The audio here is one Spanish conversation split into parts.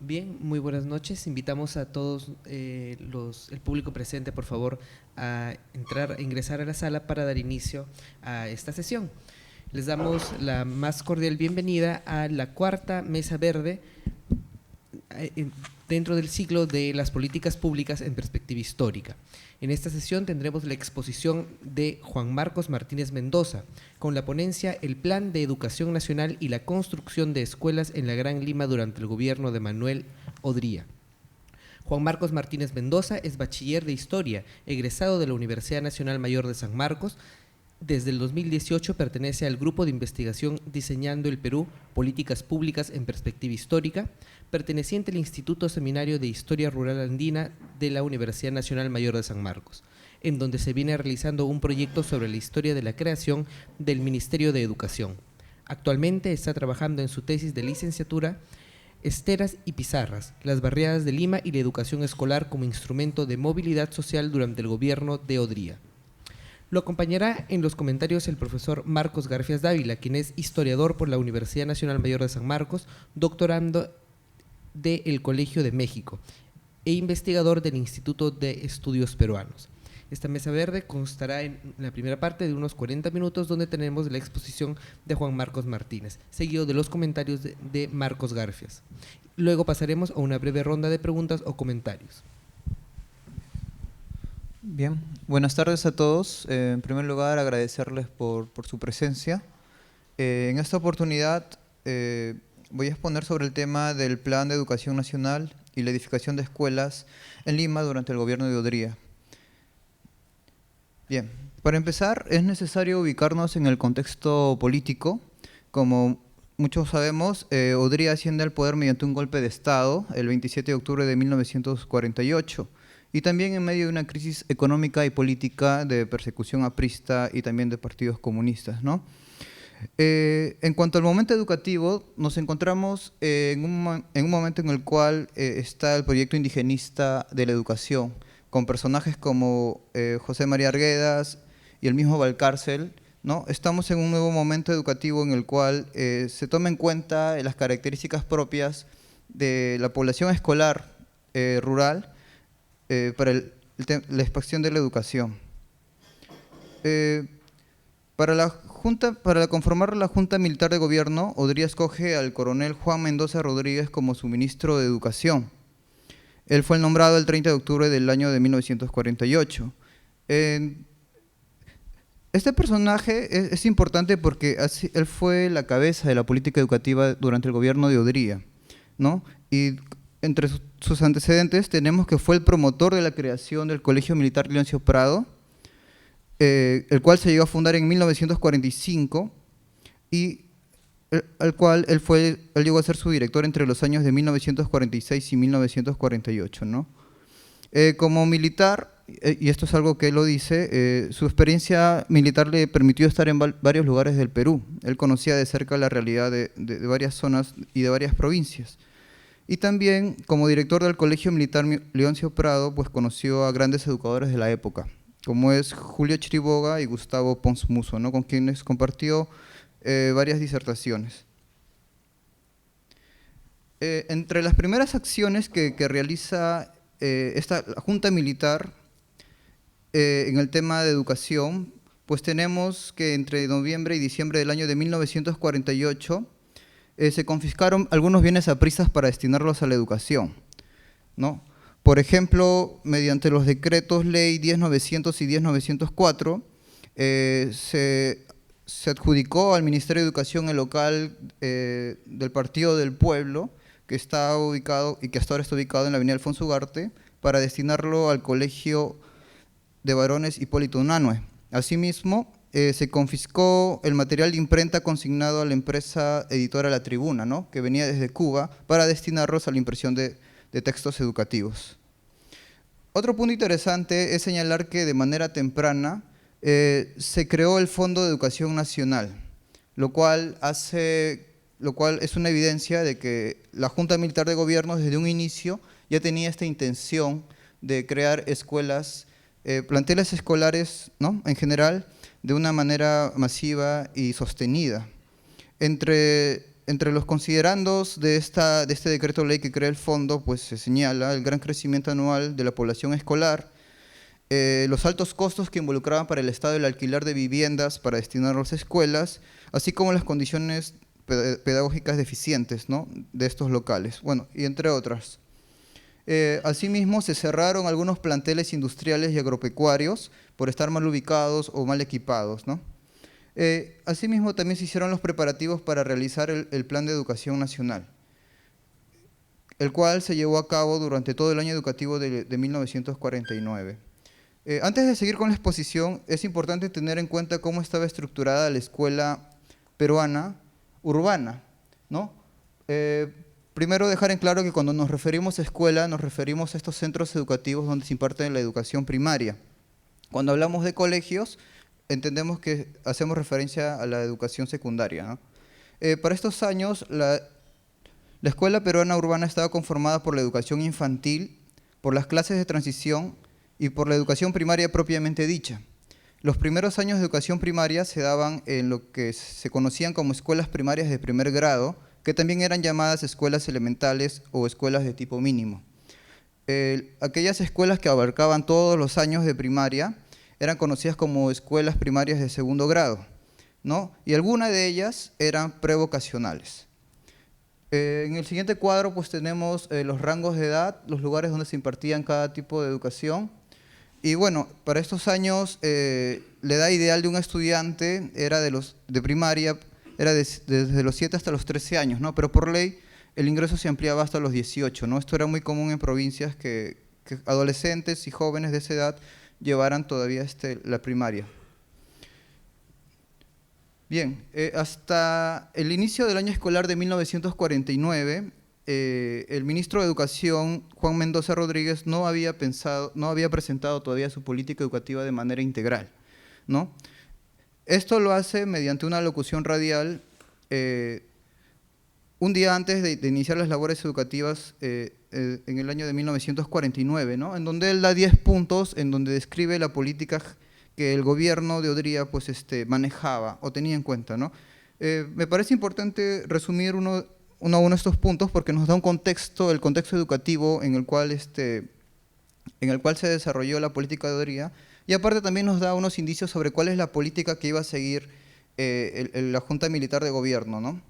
Bien, muy buenas noches. Invitamos a todos el público presente, por favor, a ingresar a la sala para dar inicio a esta sesión. Les damos la más cordial bienvenida a la cuarta mesa verde dentro del ciclo de las políticas públicas en perspectiva histórica. En esta sesión tendremos la exposición de Juan Marcos Martínez Mendoza, con la ponencia El Plan de Educación Nacional y la construcción de escuelas en la Gran Lima durante el gobierno de Manuel Odría. Juan Marcos Martínez Mendoza es bachiller de Historia, egresado de la Universidad Nacional Mayor de San Marcos. Desde el 2018 pertenece al grupo de investigación Diseñando el Perú, Políticas Públicas en Perspectiva Histórica, perteneciente al Instituto Seminario de Historia Rural Andina de la Universidad Nacional Mayor de San Marcos, en donde se viene realizando un proyecto sobre la historia de la creación del Ministerio de Educación. Actualmente está trabajando en su tesis de licenciatura Esteras y Pizarras, las barriadas de Lima y la educación escolar como instrumento de movilidad social durante el gobierno de Odría. Lo acompañará en los comentarios el profesor Marcos Garfias Dávila, quien es historiador por la Universidad Nacional Mayor de San Marcos, doctorando del Colegio de México e investigador del Instituto de Estudios Peruanos. Esta mesa verde constará en la primera parte de unos 40 minutos, donde tenemos la exposición de Juan Marcos Martínez, seguido de los comentarios de Marcos Garfias. Luego pasaremos a una breve ronda de preguntas o comentarios. Bien, buenas tardes a todos. En primer lugar, agradecerles por su presencia. En esta oportunidad voy a exponer sobre el tema del Plan de Educación Nacional y la edificación de escuelas en Lima durante el gobierno de Odría. Bien, para empezar es necesario ubicarnos en el contexto político. Como muchos sabemos, Odría asciende al poder mediante un golpe de Estado el 27 de octubre de 1948. Y también en medio de una crisis económica y política de persecución aprista y también de partidos comunistas, ¿no? En cuanto al momento educativo, nos encontramos en un momento en el cual está el proyecto indigenista de la educación, con personajes como José María Arguedas y el mismo Valcárcel, ¿no? Estamos en un nuevo momento educativo en el cual se toma en cuenta las características propias de la población escolar rural, para la expansión de la educación. Para conformar la Junta Militar de Gobierno, Odría escoge al coronel Juan Mendoza Rodríguez como su ministro de Educación. Él fue nombrado el 30 de octubre del año de 1948. Este personaje es importante porque él fue la cabeza de la política educativa durante el gobierno de Odría, ¿no? Y entre sus antecedentes tenemos que fue el promotor de la creación del Colegio Militar Leoncio Prado, el cual se llegó a fundar en 1945 y al cual él llegó a ser su director entre los años de 1946 y 1948, ¿no? Como militar, y esto es algo que él lo dice, su experiencia militar le permitió estar en varios lugares del Perú. Él conocía de cerca la realidad de varias zonas y de varias provincias. Y también, como director del Colegio Militar Leoncio Prado, pues conoció a grandes educadores de la época, como es Julio Chiriboga y Gustavo Pons Musso, ¿no? Con quienes compartió varias disertaciones. Entre las primeras acciones que realiza esta Junta Militar en el tema de educación, pues tenemos que entre noviembre y diciembre del año de 1948, se confiscaron algunos bienes apristas para destinarlos a la educación, ¿no? Por ejemplo, mediante los decretos ley 10.900 y 10.904, se adjudicó al Ministerio de Educación el local del Partido del Pueblo, que está ubicado y que hasta ahora está ubicado en la avenida Alfonso Ugarte, para destinarlo al Colegio de Varones Hipólito Unanue. Asimismo, se confiscó el material de imprenta consignado a la empresa editora La Tribuna, ¿no? Que venía desde Cuba, para destinarlos a la impresión de textos educativos. Otro punto interesante es señalar que de manera temprana se creó el Fondo de Educación Nacional, lo cual es una evidencia de que la Junta Militar de Gobierno desde un inicio ya tenía esta intención de crear escuelas, planteles escolares, ¿no? En general, de una manera masiva y sostenida. Entre entre los considerandos de este decreto ley que crea el fondo, pues se señala el gran crecimiento anual de la población escolar, los altos costos que involucraban para el Estado el alquiler de viviendas para destinarlos a escuelas, así como las condiciones pedagógicas deficientes, ¿no?, de estos locales, bueno, y entre otras. Asimismo, se cerraron algunos planteles industriales y agropecuarios por estar mal ubicados o mal equipados, ¿no? Asimismo, también se hicieron los preparativos para realizar el Plan de Educación Nacional, el cual se llevó a cabo durante todo el año educativo de 1949. Antes de seguir con la exposición, es importante tener en cuenta cómo estaba estructurada la escuela peruana urbana, ¿no? Primero, dejar en claro que cuando nos referimos a escuela, nos referimos a estos centros educativos donde se imparte la educación primaria. Cuando hablamos de colegios, entendemos que hacemos referencia a la educación secundaria, ¿no? Para estos años, la escuela peruana urbana estaba conformada por la educación infantil, por las clases de transición y por la educación primaria propiamente dicha. Los primeros años de educación primaria se daban en lo que se conocían como escuelas primarias de primer grado, que también eran llamadas escuelas elementales o escuelas de tipo mínimo. Aquellas escuelas que abarcaban todos los años de primaria eran conocidas como escuelas primarias de segundo grado, ¿no? Y algunas de ellas eran prevocacionales. En el siguiente cuadro pues tenemos los rangos de edad, los lugares donde se impartían cada tipo de educación. Y bueno, para estos años la edad ideal de un estudiante era de primaria, era desde los 7 hasta los 13 años, ¿no? Pero por ley el ingreso se ampliaba hasta los 18, ¿no? Esto era muy común en provincias que adolescentes y jóvenes de esa edad llevaran todavía la primaria. Bien, hasta el inicio del año escolar de 1949, el ministro de Educación, Juan Mendoza Rodríguez, no había presentado todavía su política educativa de manera integral, ¿no? Esto lo hace mediante una locución radial un día antes de iniciar las labores educativas en el año de 1949, ¿no?, en donde él da 10 puntos, en donde describe la política que el gobierno de Odría pues, manejaba o tenía en cuenta, ¿no? Me parece importante resumir uno a uno estos puntos porque nos da un contexto, el contexto educativo en el cual se desarrolló la política de Odría, y aparte también nos da unos indicios sobre cuál es la política que iba a seguir la Junta Militar de Gobierno, ¿no?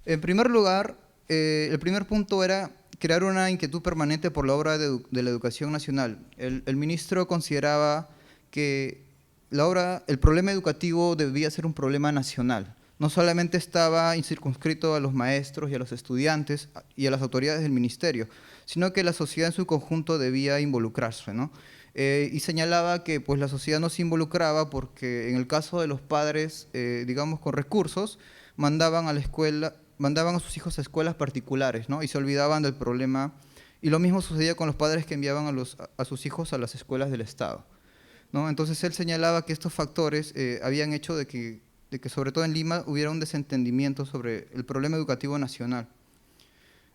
En primer lugar, el primer punto era crear una inquietud permanente por la obra de la educación nacional. El ministro consideraba que el problema educativo debía ser un problema nacional. No solamente estaba circunscrito a los maestros y a los estudiantes y a las autoridades del ministerio, sino que la sociedad en su conjunto debía involucrarse, ¿no? Y señalaba que pues, la sociedad no se involucraba porque en el caso de los padres, digamos, con recursos, mandaban a sus hijos a escuelas particulares, ¿no?, y se olvidaban del problema. Y lo mismo sucedía con los padres que enviaban a sus hijos a las escuelas del Estado, ¿no? Entonces él señalaba que estos factores habían hecho de que sobre todo en Lima hubiera un desentendimiento sobre el problema educativo nacional.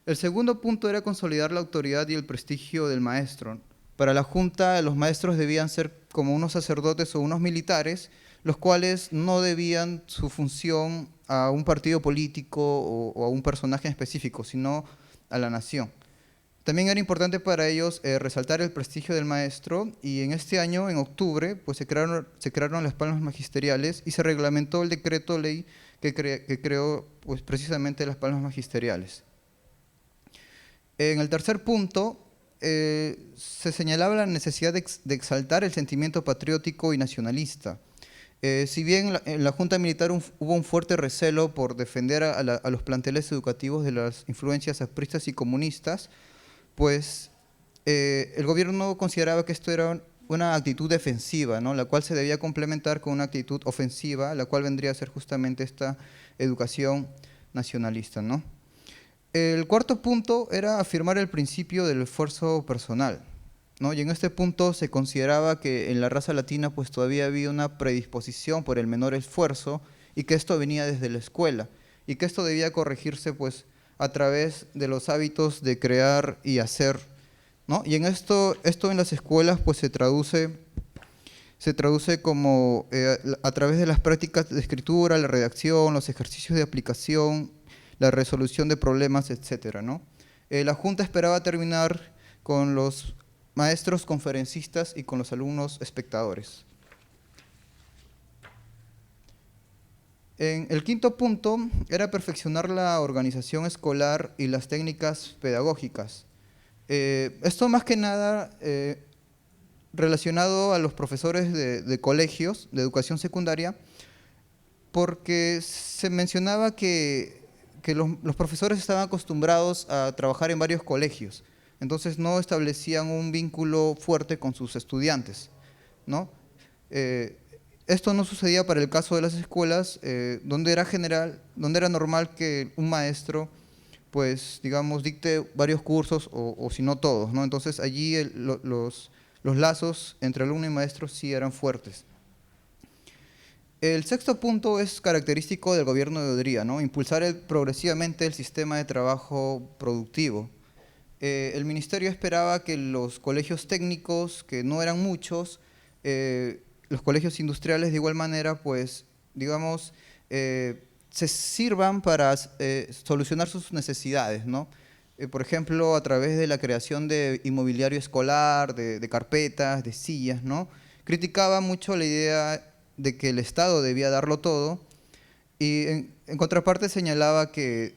El segundo punto era consolidar la autoridad y el prestigio del maestro. Para la Junta, los maestros debían ser como unos sacerdotes o unos militares, los cuales no debían su función a un partido político o a un personaje específico, sino a la nación. También era importante para ellos resaltar el prestigio del maestro, y en este año, en octubre, pues se crearon las palmas magisteriales y se reglamentó el decreto ley que creó pues, precisamente las palmas magisteriales. En el tercer punto, se señalaba la necesidad de exaltar el sentimiento patriótico y nacionalista. Si bien en la Junta Militar hubo un fuerte recelo por defender a los planteles educativos de las influencias apristas y comunistas, pues el gobierno consideraba que esto era una actitud defensiva, ¿no?, la cual se debía complementar con una actitud ofensiva, la cual vendría a ser justamente esta educación nacionalista, ¿no? El cuarto punto era afirmar el principio del esfuerzo personal, ¿no? Y en este punto se consideraba que en la raza latina pues todavía había una predisposición por el menor esfuerzo y que esto venía desde la escuela y que esto debía corregirse pues a través de los hábitos de crear y hacer, ¿no? Y en esto en las escuelas pues se traduce como a través de las prácticas de escritura, la redacción, los ejercicios de aplicación, la resolución de problemas, etcétera, ¿no? La Junta esperaba terminar con los maestros conferencistas y con los alumnos espectadores. El quinto punto era perfeccionar la organización escolar y las técnicas pedagógicas. Esto más que nada relacionado a los profesores de colegios de educación secundaria, porque se mencionaba que los profesores estaban acostumbrados a trabajar en varios colegios, entonces no establecían un vínculo fuerte con sus estudiantes, ¿no? Esto no sucedía para el caso de las escuelas, donde era normal que un maestro, pues, digamos, dicte varios cursos o si no todos, ¿no? Entonces allí los lazos entre alumno y maestro sí eran fuertes. El sexto punto es característico del gobierno de Odría, ¿no? Impulsar progresivamente el sistema de trabajo productivo. El ministerio esperaba que los colegios técnicos, que no eran muchos, los colegios industriales de igual manera, pues, digamos, se sirvan para solucionar sus necesidades, ¿no? Por ejemplo, a través de la creación de inmobiliario escolar, de carpetas, de sillas, ¿no? Criticaba mucho la idea de que el Estado debía darlo todo y en contraparte señalaba que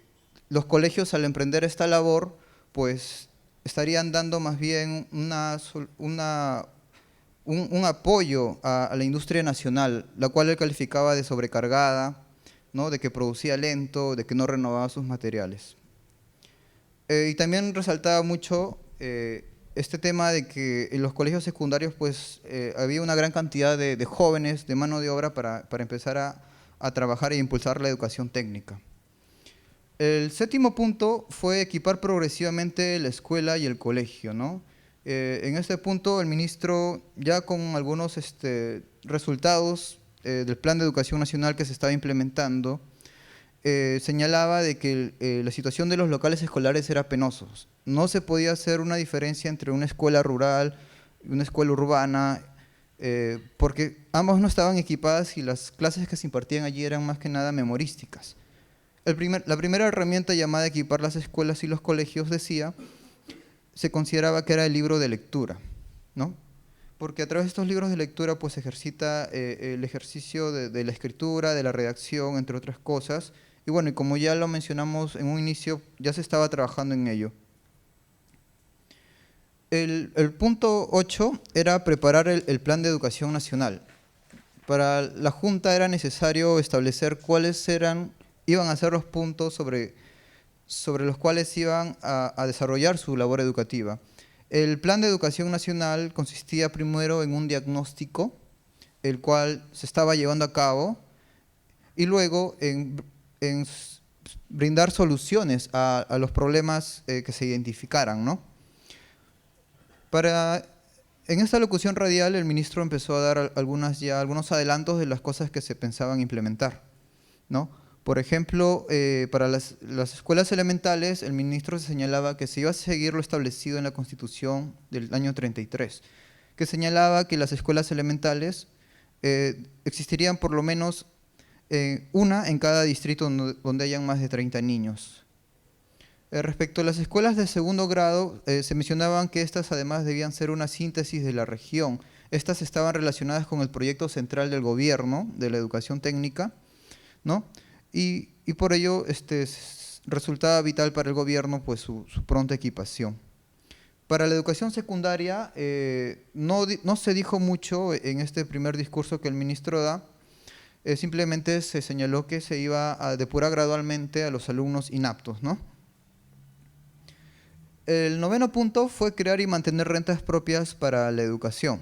los colegios al emprender esta labor pues estarían dando más bien un apoyo a la industria nacional, la cual él calificaba de sobrecargada, ¿no? De que producía lento, de que no renovaba sus materiales. Y también resaltaba mucho este tema de que en los colegios secundarios pues, había una gran cantidad de jóvenes, de mano de obra para empezar a trabajar e impulsar la educación técnica. El séptimo punto fue equipar progresivamente la escuela y el colegio, ¿no? En este punto el ministro, ya con algunos resultados del Plan de Educación Nacional que se estaba implementando, señalaba de que la situación de los locales escolares era penosa. No se podía hacer una diferencia entre una escuela rural y una escuela urbana, porque ambas no estaban equipadas y las clases que se impartían allí eran más que nada memorísticas. La primera herramienta llamada equipar las escuelas y los colegios, decía, se consideraba que era el libro de lectura, ¿no? Porque a través de estos libros de lectura pues se ejercita el ejercicio de la escritura, de la redacción, entre otras cosas. Y bueno, y como ya lo mencionamos en un inicio, ya se estaba trabajando en ello. El punto 8 era preparar el Plan de Educación Nacional. Para la Junta era necesario establecer cuáles iban a ser los puntos sobre los cuales iban a desarrollar su labor educativa. El Plan de Educación Nacional consistía primero en un diagnóstico, el cual se estaba llevando a cabo, y luego en brindar soluciones a los problemas que se identificaran, ¿no? En esta locución radial el ministro empezó a dar algunos adelantos de las cosas que se pensaban implementar, ¿no? Por ejemplo, para las escuelas elementales, el ministro señalaba que se iba a seguir lo establecido en la Constitución del año 33, que señalaba que las escuelas elementales existirían por lo menos una en cada distrito donde hayan más de 30 niños. Respecto a las escuelas de segundo grado, se mencionaban que estas además debían ser una síntesis de la región. Estas estaban relacionadas con el proyecto central del gobierno de la educación técnica, ¿no? Y por ello resultaba vital para el gobierno pues, su pronta equipación. Para la educación secundaria no se dijo mucho en este primer discurso que el ministro da, simplemente se señaló que se iba a depurar gradualmente a los alumnos inaptos, ¿no? El noveno punto fue crear y mantener rentas propias para la educación,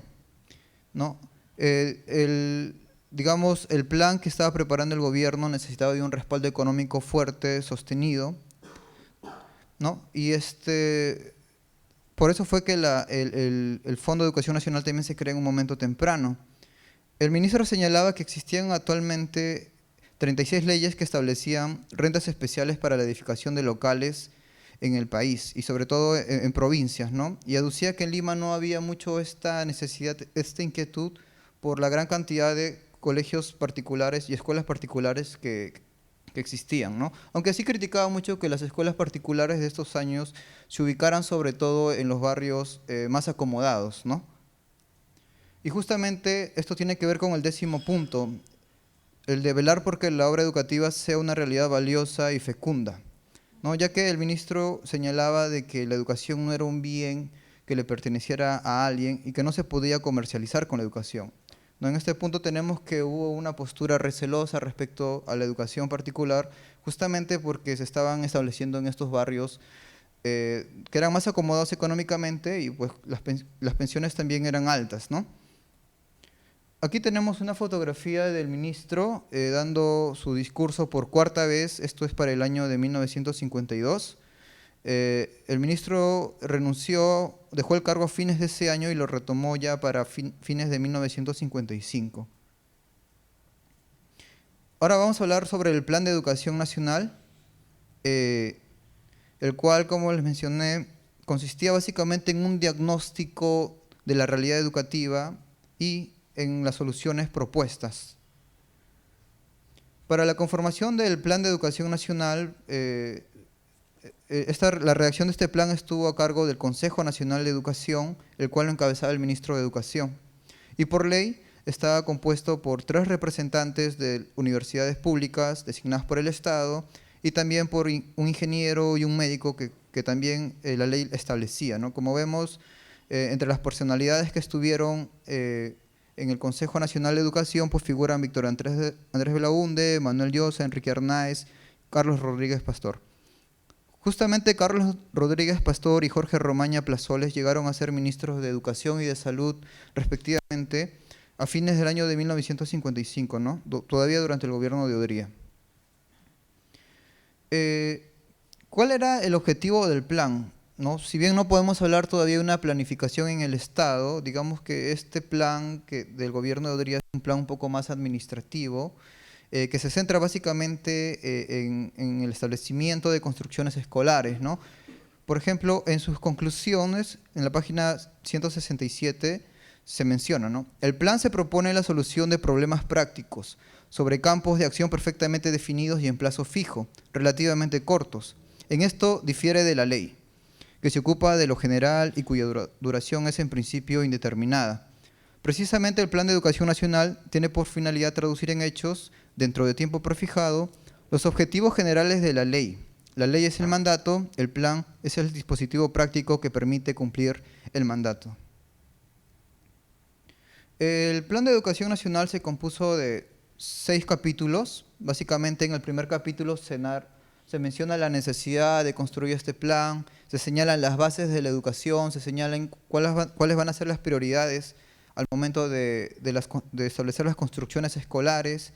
¿no? Digamos, el plan que estaba preparando el gobierno necesitaba de un respaldo económico fuerte, sostenido, ¿no? Y por eso fue que el Fondo de Educación Nacional también se creó en un momento temprano. El ministro señalaba que existían actualmente 36 leyes que establecían rentas especiales para la edificación de locales en el país y sobre todo en provincias, ¿no? Y aducía que en Lima no había mucho esta necesidad, esta inquietud por la gran cantidad de colegios particulares y escuelas particulares que que existían, ¿no? Aunque sí criticaba mucho que las escuelas particulares de estos años se ubicaran sobre todo en los barrios más acomodados, ¿no? Y justamente esto tiene que ver con el 10º punto, el de velar porque la obra educativa sea una realidad valiosa y fecunda, ¿no? Ya que el ministro señalaba de que la educación no era un bien que le perteneciera a alguien y que no se podía comercializar con la educación, ¿no? En este punto tenemos que hubo una postura recelosa respecto a la educación particular, justamente porque se estaban estableciendo en estos barrios que eran más acomodados económicamente y pues las pensiones también eran altas, ¿no? Aquí tenemos una fotografía del ministro dando su discurso por 4ª vez, esto es para el año de 1952. El ministro renunció, dejó el cargo a fines de ese año y lo retomó ya para fines de 1955. Ahora vamos a hablar sobre el Plan de Educación Nacional, el cual, como les mencioné, consistía básicamente en un diagnóstico de la realidad educativa y en las soluciones propuestas. Para la conformación del Plan de Educación Nacional, la redacción de este plan estuvo a cargo del Consejo Nacional de Educación, el cual lo encabezaba el ministro de Educación. Y por ley estaba compuesto por 3 representantes de universidades públicas designadas por el Estado y también por un ingeniero y un médico que también la ley establecía, ¿no? Como vemos, entre las personalidades que estuvieron en el Consejo Nacional de Educación pues figuran Víctor Andrés Belaunde, Manuel Llosa, Enrique Arnáez, Carlos Rodríguez Pastor. Justamente Carlos Rodríguez Pastor y Jorge Romaña Plazoles llegaron a ser ministros de Educación y de Salud respectivamente a fines del año de 1955, ¿no? Todavía durante el gobierno de Odría. ¿Cuál era el objetivo del plan? ¿No? Si bien no podemos hablar todavía de una planificación en el Estado, digamos que este plan del gobierno de Odría es un plan un poco más administrativo, que se centra básicamente en el establecimiento de construcciones escolares, ¿no? Por ejemplo, en sus conclusiones, en la página 167, se menciona, ¿no? El plan se propone la solución de problemas prácticos sobre campos de acción perfectamente definidos y en plazo fijo, relativamente cortos. En esto difiere de la ley, que se ocupa de lo general y cuya duración es en principio indeterminada. Precisamente el Plan de Educación Nacional tiene por finalidad traducir en hechos, dentro de tiempo prefijado, los objetivos generales de la ley. La ley es el mandato, el plan es el dispositivo práctico que permite cumplir el mandato. El Plan de Educación Nacional se compuso de 6 capítulos. Básicamente en el primer capítulo se menciona la necesidad de construir este plan, se señalan las bases de la educación, se señalan cuáles van a ser las prioridades al momento de establecer las construcciones escolares.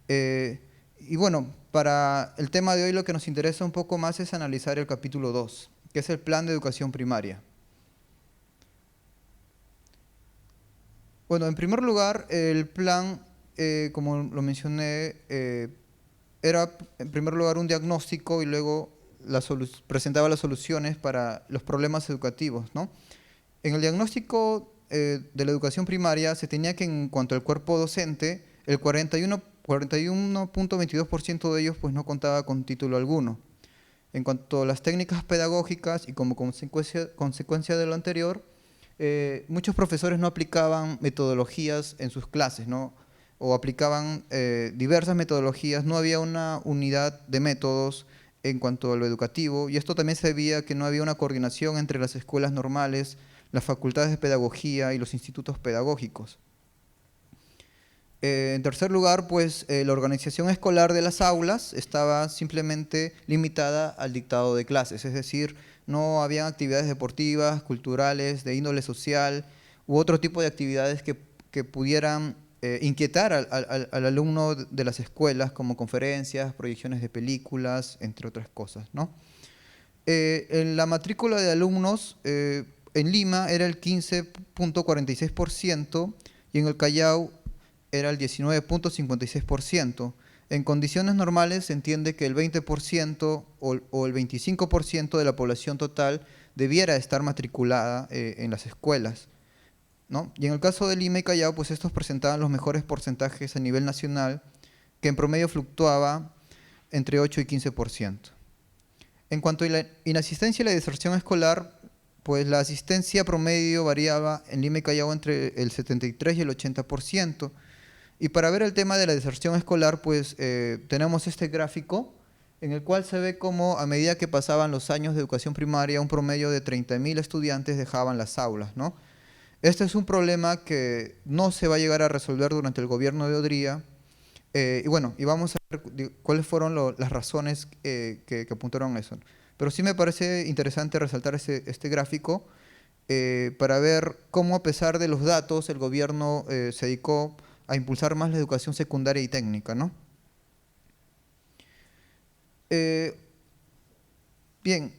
Y bueno, para el tema de hoy lo que nos interesa un poco más es analizar el capítulo 2, que es el Plan de Educación Primaria. Bueno, en primer lugar, el plan, como lo mencioné, era en primer lugar un diagnóstico y luego presentaba las soluciones para los problemas educativos, ¿no? En el diagnóstico de la educación primaria se tenía que en cuanto al cuerpo docente, el 41.22% de ellos pues no contaba con título alguno. En cuanto a las técnicas pedagógicas y como consecuencia de lo anterior, muchos profesores no aplicaban metodologías en sus clases, ¿no? O aplicaban diversas metodologías, no había una unidad de métodos en cuanto a lo educativo, y esto también se debía a que no había una coordinación entre las escuelas normales, las facultades de pedagogía y los institutos pedagógicos. En tercer lugar, pues la organización escolar de las aulas estaba simplemente limitada al dictado de clases, es decir, no habían actividades deportivas, culturales, de índole social u otro tipo de actividades que pudieran inquietar al alumno de las escuelas, como conferencias, proyecciones de películas, entre otras cosas, ¿no? En la matrícula de alumnos en Lima era el 15.46% y en el Callao era el 19.56%. En condiciones normales se entiende que el 20% o el 25% de la población total debiera estar matriculada en las escuelas, ¿no? Y en el caso de Lima y Callao, pues estos presentaban los mejores porcentajes a nivel nacional, que en promedio fluctuaba entre 8 y 15%. En cuanto a la inasistencia y la deserción escolar, pues la asistencia promedio variaba en Lima y Callao entre el 73 y el 80%. Y para ver el tema de la deserción escolar, pues tenemos este gráfico en el cual se ve cómo a medida que pasaban los años de educación primaria, un promedio de 30.000 estudiantes dejaban las aulas, ¿no? Este es un problema que no se va a llegar a resolver durante el gobierno de Odría. Y bueno, y vamos a ver cuáles fueron las razones que apuntaron a eso. Pero sí me parece interesante resaltar este gráfico para ver cómo, a pesar de los datos, el gobierno se dedicó a impulsar más la educación secundaria y técnica, ¿no? Bien,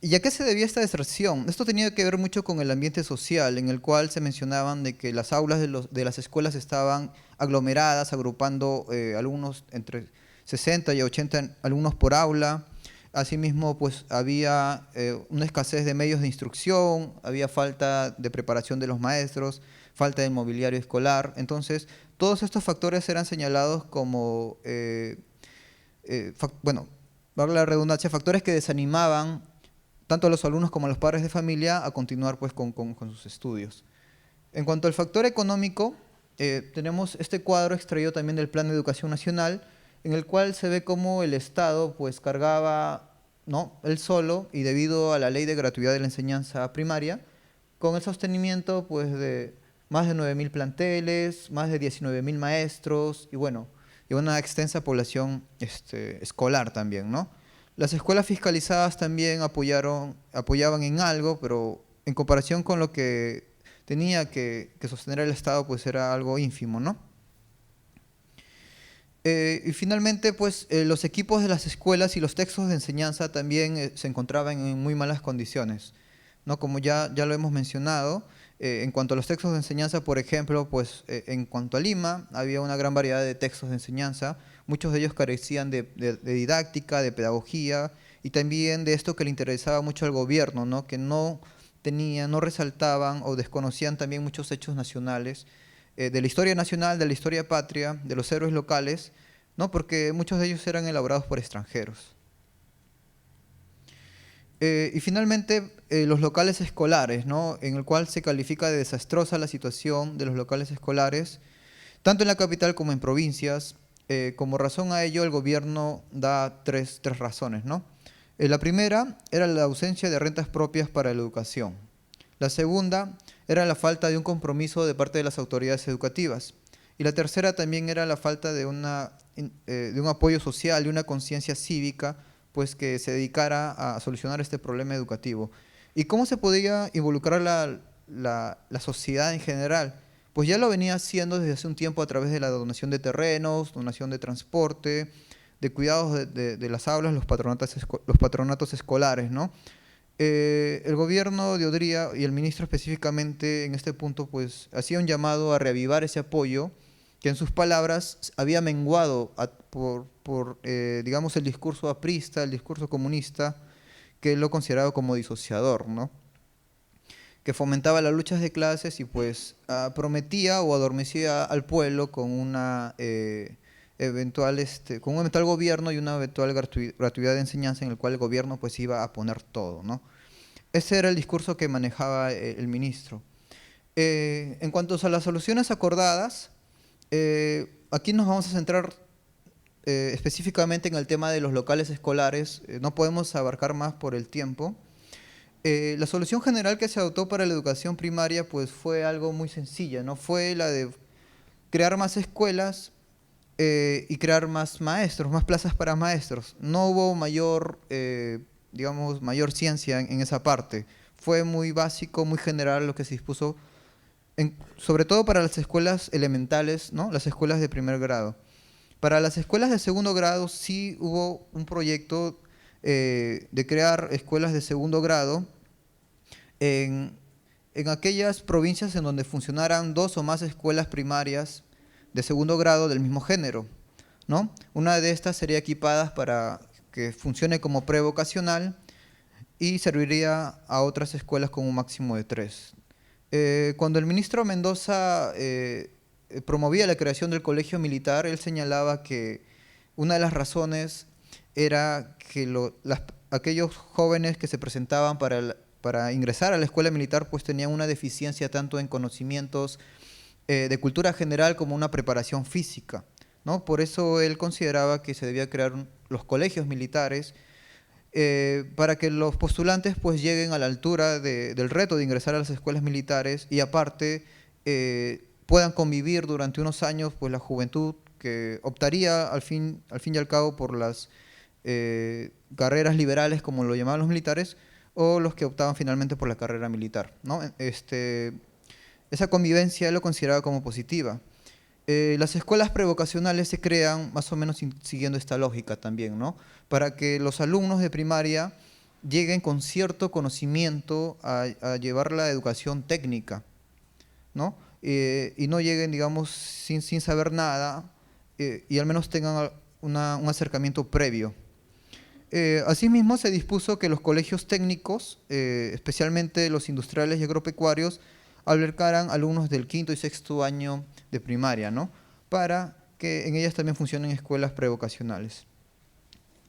¿y a qué se debía esta deserción? Esto tenía que ver mucho con el ambiente social, en el cual se mencionaban de que las aulas de las escuelas estaban aglomeradas, agrupando alumnos entre 60 y 80 alumnos por aula. Asimismo, pues había una escasez de medios de instrucción, había falta de preparación de los maestros, falta de mobiliario escolar. Entonces, todos estos factores eran señalados como, bueno, valga la redundancia, factores que desanimaban tanto a los alumnos como a los padres de familia a continuar pues con sus estudios. En cuanto al factor económico, tenemos este cuadro extraído también del Plan de Educación Nacional, en el cual se ve cómo el Estado pues cargaba, ¿no?, él solo, y debido a la ley de gratuidad de la enseñanza primaria, con el sostenimiento pues de más de 9.000 planteles, más de 19.000 maestros, y bueno, y una extensa población escolar también, ¿no? Las escuelas fiscalizadas también apoyaban en algo, pero en comparación con lo que tenía que sostener el Estado, pues era algo ínfimo, ¿no? Y finalmente, pues los equipos de las escuelas y los textos de enseñanza también se encontraban en muy malas condiciones, ¿no? Como ya lo hemos mencionado, en cuanto a los textos de enseñanza, por ejemplo, pues en cuanto a Lima, había una gran variedad de textos de enseñanza, muchos de ellos carecían de didáctica, de pedagogía, y también de esto que le interesaba mucho al gobierno, ¿no?, que no resaltaban o desconocían también muchos hechos nacionales, de la historia nacional, de la historia patria, de los héroes locales, ¿no?, porque muchos de ellos eran elaborados por extranjeros. Y finalmente, los locales escolares, ¿no?, en el cual se califica de desastrosa la situación de los locales escolares, tanto en la capital como en provincias. Como razón a ello, el gobierno da tres razones, ¿no? La primera era la ausencia de rentas propias para la educación. La segunda era la falta de un compromiso de parte de las autoridades educativas. Y la tercera también era la falta de un apoyo social y una conciencia cívica, pues que se dedicara a solucionar este problema educativo. ¿Y cómo se podía involucrar la sociedad en general? Pues ya lo venía haciendo desde hace un tiempo a través de la donación de terrenos, donación de transporte, de cuidados de las aulas, los patronatos escolares, ¿no? El gobierno de Odría y el ministro específicamente en este punto pues hacía un llamado a reavivar ese apoyo que en sus palabras había menguado por digamos, el discurso aprista, el discurso comunista, que él lo consideraba como disociador, ¿no?, que fomentaba las luchas de clases y pues prometía o adormecía al pueblo con una con un eventual gobierno y una eventual gratuidad de enseñanza en el cual el gobierno pues iba a poner todo, ¿no? Ese era el discurso que manejaba el ministro. En cuanto a las soluciones acordadas, aquí nos vamos a centrar específicamente en el tema de los locales escolares. No podemos abarcar más por el tiempo. La solución general que se adoptó para la educación primaria pues fue algo muy sencilla, ¿no? Fue la de crear más escuelas y crear más maestros, más plazas para maestros. No hubo mayor, digamos, mayor ciencia en esa parte. Fue muy básico, muy general lo que se dispuso, sobre todo para las escuelas elementales, ¿no?, las escuelas de primer grado. Para las escuelas de segundo grado sí hubo un proyecto de crear escuelas de segundo grado en aquellas provincias en donde funcionaran 2 o más escuelas primarias de segundo grado del mismo género, ¿no? Una de estas sería equipada para que funcione como prevocacional y serviría a otras escuelas con un máximo de 3. Cuando el ministro Mendoza promovía la creación del colegio militar, él señalaba que una de las razones era que aquellos jóvenes que se presentaban para ingresar a la escuela militar pues tenían una deficiencia tanto en conocimientos de cultura general como una preparación física, ¿no? Por eso él consideraba que se debía crear los colegios militares para que los postulantes pues lleguen a la altura del reto de ingresar a las escuelas militares y aparte puedan convivir durante unos años pues la juventud que optaría al fin y al cabo por las carreras liberales, como lo llamaban los militares, o los que optaban finalmente por la carrera militar, ¿no? Esa convivencia él lo consideraba como positiva. Las escuelas prevocacionales se crean más o menos siguiendo esta lógica también, ¿no? Para que los alumnos de primaria lleguen con cierto conocimiento a llevar la educación técnica, ¿no? Y no lleguen, digamos, sin saber nada y al menos tengan un acercamiento previo. Asimismo, se dispuso que los colegios técnicos, especialmente los industriales y agropecuarios, albergaran alumnos del quinto y sexto año de primaria, ¿no? Para que en ellas también funcionen escuelas prevocacionales.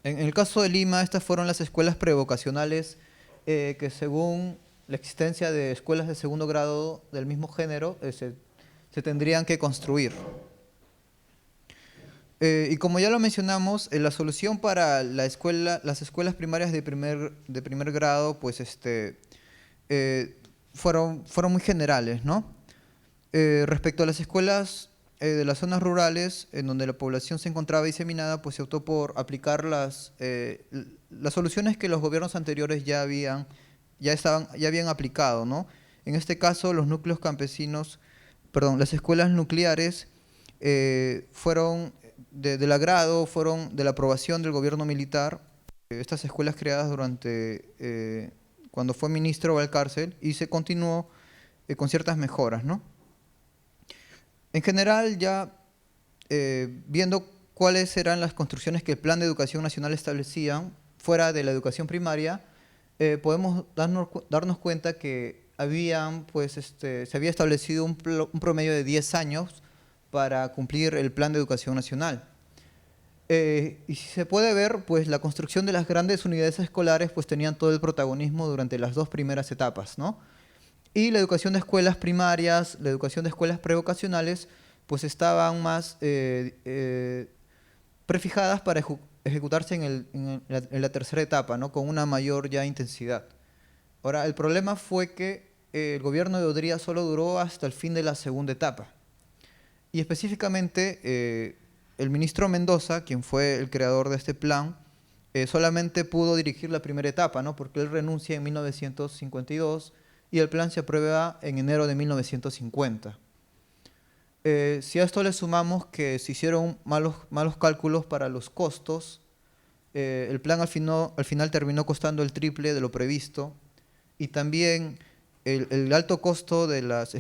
En el caso de Lima, estas fueron las escuelas prevocacionales que según la existencia de escuelas de segundo grado del mismo género se tendrían que construir. Y como ya lo mencionamos, la solución para las escuelas primarias de primer grado, pues fueron muy generales, ¿no? Respecto a las escuelas de las zonas rurales, en donde la población se encontraba diseminada, pues se optó por aplicar las soluciones que los gobiernos anteriores ya habían aplicado, ¿no? En este caso, los núcleos campesinos, perdón, las escuelas nucleares fueron del agrado, fueron de la aprobación del gobierno militar, estas escuelas creadas durante cuando fue ministro Valcárcel, y se continuó con ciertas mejoras, ¿no? En general, ya viendo cuáles eran las construcciones que el Plan de Educación Nacional establecía fuera de la educación primaria, podemos darnos cuenta que se había establecido un promedio de 10 años para cumplir el Plan de Educación Nacional. Y si se puede ver, pues la construcción de las grandes unidades escolares pues tenían todo el protagonismo durante las dos primeras etapas, ¿no? Y la educación de escuelas primarias, la educación de escuelas prevocacionales, pues estaban más prefijadas para ejecutarse en la tercera etapa, ¿no? Con una mayor ya intensidad. Ahora, el problema fue que el gobierno de Odría solo duró hasta el fin de la segunda etapa. Y específicamente, el ministro Mendoza, quien fue el creador de este plan, solamente pudo dirigir la primera etapa, ¿no? Porque él renuncia en 1952 y el plan se aprueba en enero de 1950. Si a esto le sumamos que se hicieron malos cálculos para los costos, el plan al final terminó costando el triple de lo previsto, y también el alto costo de las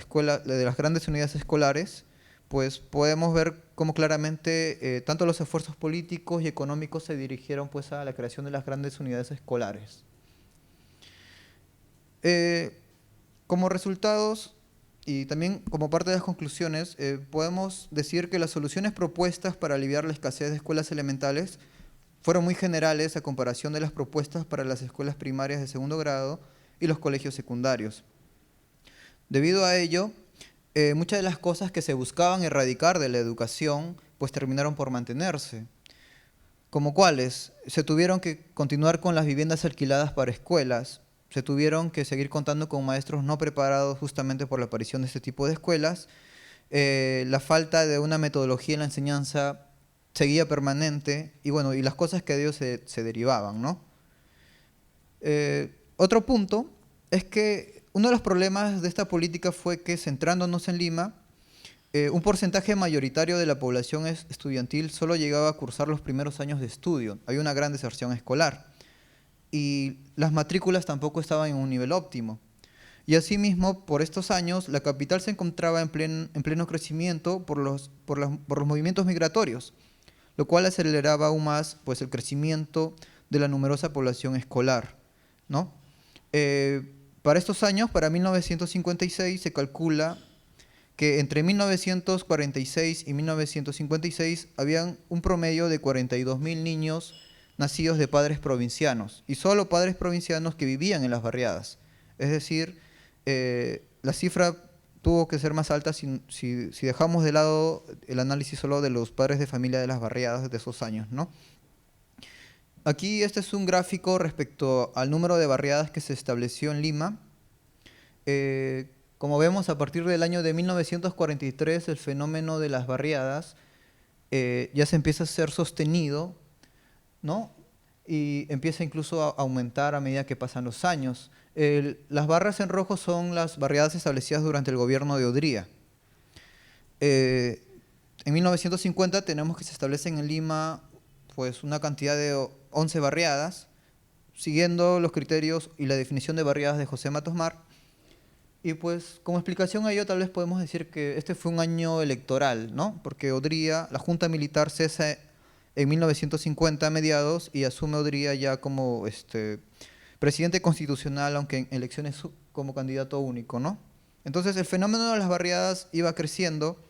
grandes unidades escolares, pues podemos ver cómo claramente tanto los esfuerzos políticos y económicos se dirigieron pues a la creación de las grandes unidades escolares. Como resultados y también como parte de las conclusiones, podemos decir que las soluciones propuestas para aliviar la escasez de escuelas elementales fueron muy generales a comparación de las propuestas para las escuelas primarias de segundo grado y los colegios secundarios. Debido a ello, muchas de las cosas que se buscaban erradicar de la educación pues terminaron por mantenerse. ¿Como cuáles? Se tuvieron que continuar con las viviendas alquiladas para escuelas, se tuvieron que seguir contando con maestros no preparados justamente por la aparición de este tipo de escuelas, la falta de una metodología en la enseñanza seguía permanente, y bueno, y las cosas que de ello se derivaban, ¿no? Otro punto es que uno de los problemas de esta política fue que, centrándonos en Lima, un porcentaje mayoritario de la población estudiantil solo llegaba a cursar los primeros años de estudio. Había una gran deserción escolar y las matrículas tampoco estaban en un nivel óptimo. Y asimismo, por estos años, la capital se encontraba en pleno crecimiento por los movimientos migratorios, lo cual aceleraba aún más pues, el crecimiento de la numerosa población escolar, ¿no? Para estos años, para 1956, se calcula que entre 1946 y 1956 habían un promedio de 42.000 niños nacidos de padres provincianos, y solo padres provincianos que vivían en las barriadas. Es decir, la cifra tuvo que ser más alta si dejamos de lado el análisis solo de los padres de familia de las barriadas de esos años, ¿no? Aquí este es un gráfico respecto al número de barriadas que se estableció en Lima. Como vemos, a partir del año de 1943, el fenómeno de las barriadas ya se empieza a ser sostenido, ¿no? Y empieza incluso a aumentar a medida que pasan los años. Las barras en rojo son las barriadas establecidas durante el gobierno de Odría. En 1950 tenemos que se establecen en Lima pues, una cantidad de 11 barriadas, siguiendo los criterios y la definición de barriadas de José Matos Mar. Y pues como explicación a ello tal vez podemos decir que este fue un año electoral, ¿no? Porque Odría, la Junta Militar cesa en 1950 a mediados y asume Odría ya como presidente constitucional, aunque en elecciones como candidato único, ¿no? Entonces el fenómeno de las barriadas iba creciendo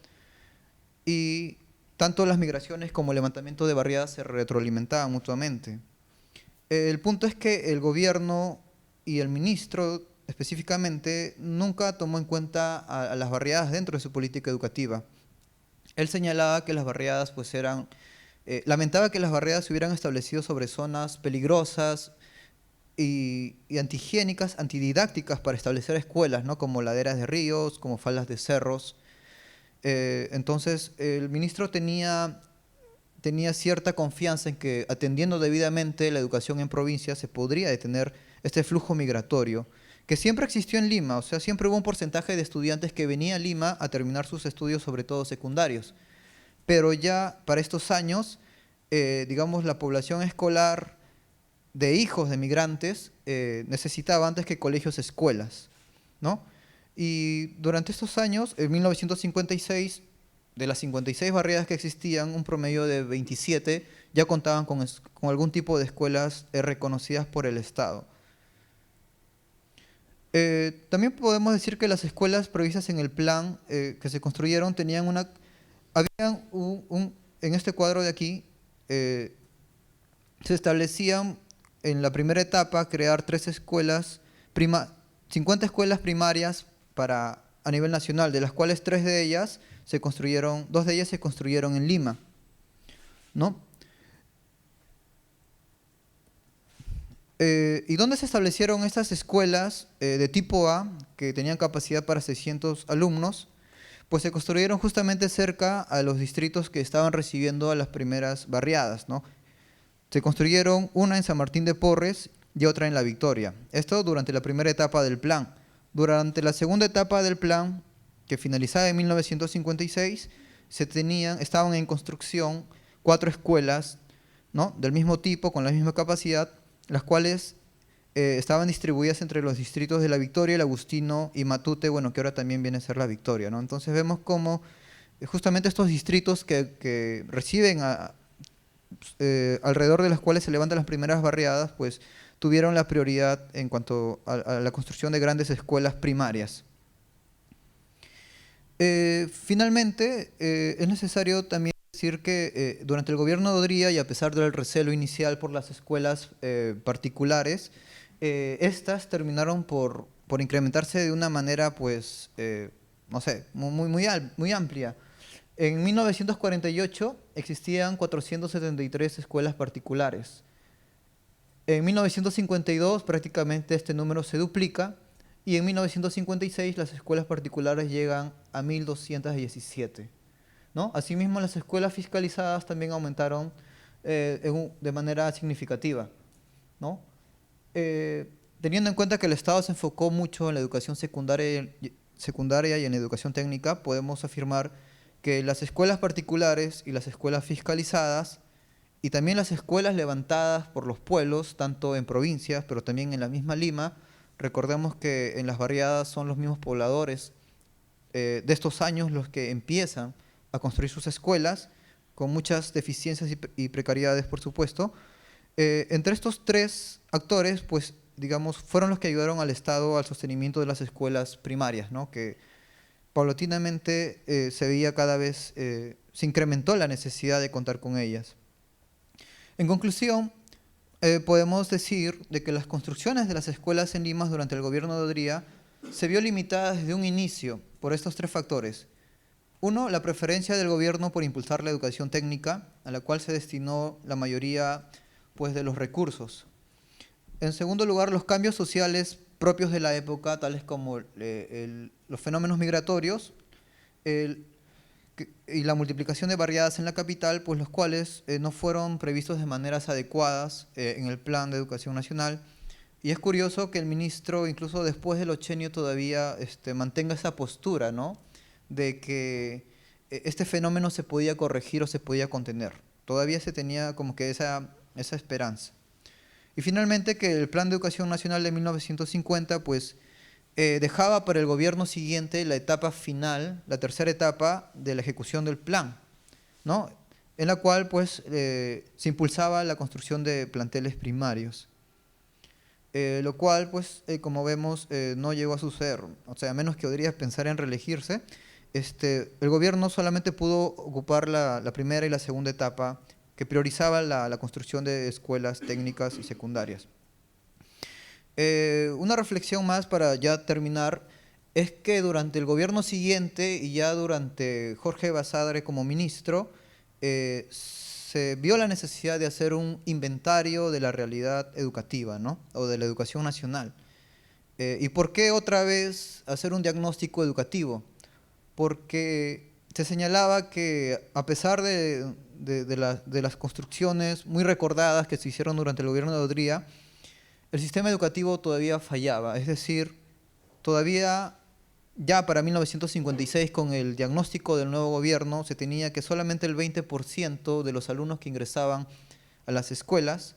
y tanto las migraciones como el levantamiento de barriadas se retroalimentaban mutuamente. El punto es que el gobierno y el ministro específicamente nunca tomó en cuenta a las barriadas dentro de su política educativa. Él señalaba que las barriadas pues lamentaba que las barriadas se hubieran establecido sobre zonas peligrosas y antihigiénicas, antididácticas para establecer escuelas, ¿no? Como laderas de ríos, como faldas de cerros. Entonces el ministro tenía cierta confianza en que atendiendo debidamente la educación en provincia se podría detener este flujo migratorio, que siempre existió en Lima, o sea, siempre hubo un porcentaje de estudiantes que venía a Lima a terminar sus estudios, sobre todo secundarios. Pero ya para estos años, digamos, la población escolar de hijos de migrantes necesitaba antes que colegios, escuelas, ¿no? Y durante estos años, en 1956, de las 56 barriadas que existían, un promedio de 27 ya contaban con algún tipo de escuelas reconocidas por el Estado. También podemos decir que las escuelas previstas en el plan que se construyeron tenían en este cuadro de aquí, se establecían en la primera etapa crear 50 escuelas primarias a nivel nacional, de las cuales 2 de ellas se construyeron en Lima, ¿no? ¿Y dónde se establecieron estas escuelas de tipo A, que tenían capacidad para 600 alumnos? Pues se construyeron justamente cerca a los distritos que estaban recibiendo a las primeras barriadas, ¿no? Se construyeron una en San Martín de Porres y otra en La Victoria. Esto durante la primera etapa del plan. Durante la segunda etapa del plan, que finalizaba en 1956, estaban en construcción 4 escuelas, ¿no? Del mismo tipo, con la misma capacidad, las cuales estaban distribuidas entre los distritos de La Victoria, El Agustino y Matute, bueno, que ahora también viene a ser La Victoria, ¿no? Entonces vemos cómo justamente estos distritos que reciben alrededor de los cuales se levantan las primeras barriadas, pues tuvieron la prioridad en cuanto a la construcción de grandes escuelas primarias. Finalmente, es necesario también decir que durante el gobierno de Odría, y a pesar del recelo inicial por las escuelas particulares, estas terminaron por incrementarse de una manera, pues, no sé, muy amplia. En 1948 existían 473 escuelas particulares. En 1952 prácticamente este número se duplica y en 1956 las escuelas particulares llegan a 1.217, ¿no? Asimismo, las escuelas fiscalizadas también aumentaron de manera significativa, ¿no? Teniendo en cuenta que el Estado se enfocó mucho en la educación secundaria y en la educación técnica, podemos afirmar que las escuelas particulares y las escuelas fiscalizadas y también las escuelas levantadas por los pueblos, tanto en provincias, pero también en la misma Lima, recordemos que en las barriadas son los mismos pobladores de estos años los que empiezan a construir sus escuelas, con muchas deficiencias y precariedades, por supuesto. Entre estos 3 actores, pues, digamos, fueron los que ayudaron al Estado al sostenimiento de las escuelas primarias, ¿no? Que paulatinamente se veía cada vez, se incrementó la necesidad de contar con ellas. En conclusión, podemos decir de que las construcciones de las escuelas en Lima durante el gobierno de Odría se vio limitada desde un inicio por estos tres factores. Uno, la preferencia del gobierno por impulsar la educación técnica, a la cual se destinó la mayoría pues, de los recursos. En segundo lugar, los cambios sociales propios de la época, tales como los fenómenos migratorios y la multiplicación de barriadas en la capital, pues los cuales no fueron previstos de maneras adecuadas en el Plan de Educación Nacional. Y es curioso que el ministro, incluso después del ochenio, todavía mantenga esa postura, ¿no?, de que este fenómeno se podía corregir o se podía contener. Todavía se tenía como que esa esperanza. Y finalmente que el Plan de Educación Nacional de 1950 pues, dejaba para el gobierno siguiente la etapa final, la tercera etapa de la ejecución del plan, ¿no?, en la cual pues, se impulsaba la construcción de planteles primarios. Lo cual, pues, como vemos, no llegó a suceder. O sea, a menos que Odría pensara en reelegirse, el gobierno solamente pudo ocupar la primera y la segunda etapa, que priorizaba la construcción de escuelas técnicas y secundarias. Una reflexión más para ya terminar, es que durante el gobierno siguiente y ya durante Jorge Basadre como ministro, se vio la necesidad de hacer un inventario de la realidad educativa, ¿no?, o de la educación nacional. ¿Y por qué otra vez hacer un diagnóstico educativo? Porque se señalaba que a pesar de las construcciones muy recordadas que se hicieron durante el gobierno de Odría, el sistema educativo todavía fallaba. Es decir, todavía ya para 1956, con el diagnóstico del nuevo gobierno, se tenía que solamente el 20% de los alumnos que ingresaban a las escuelas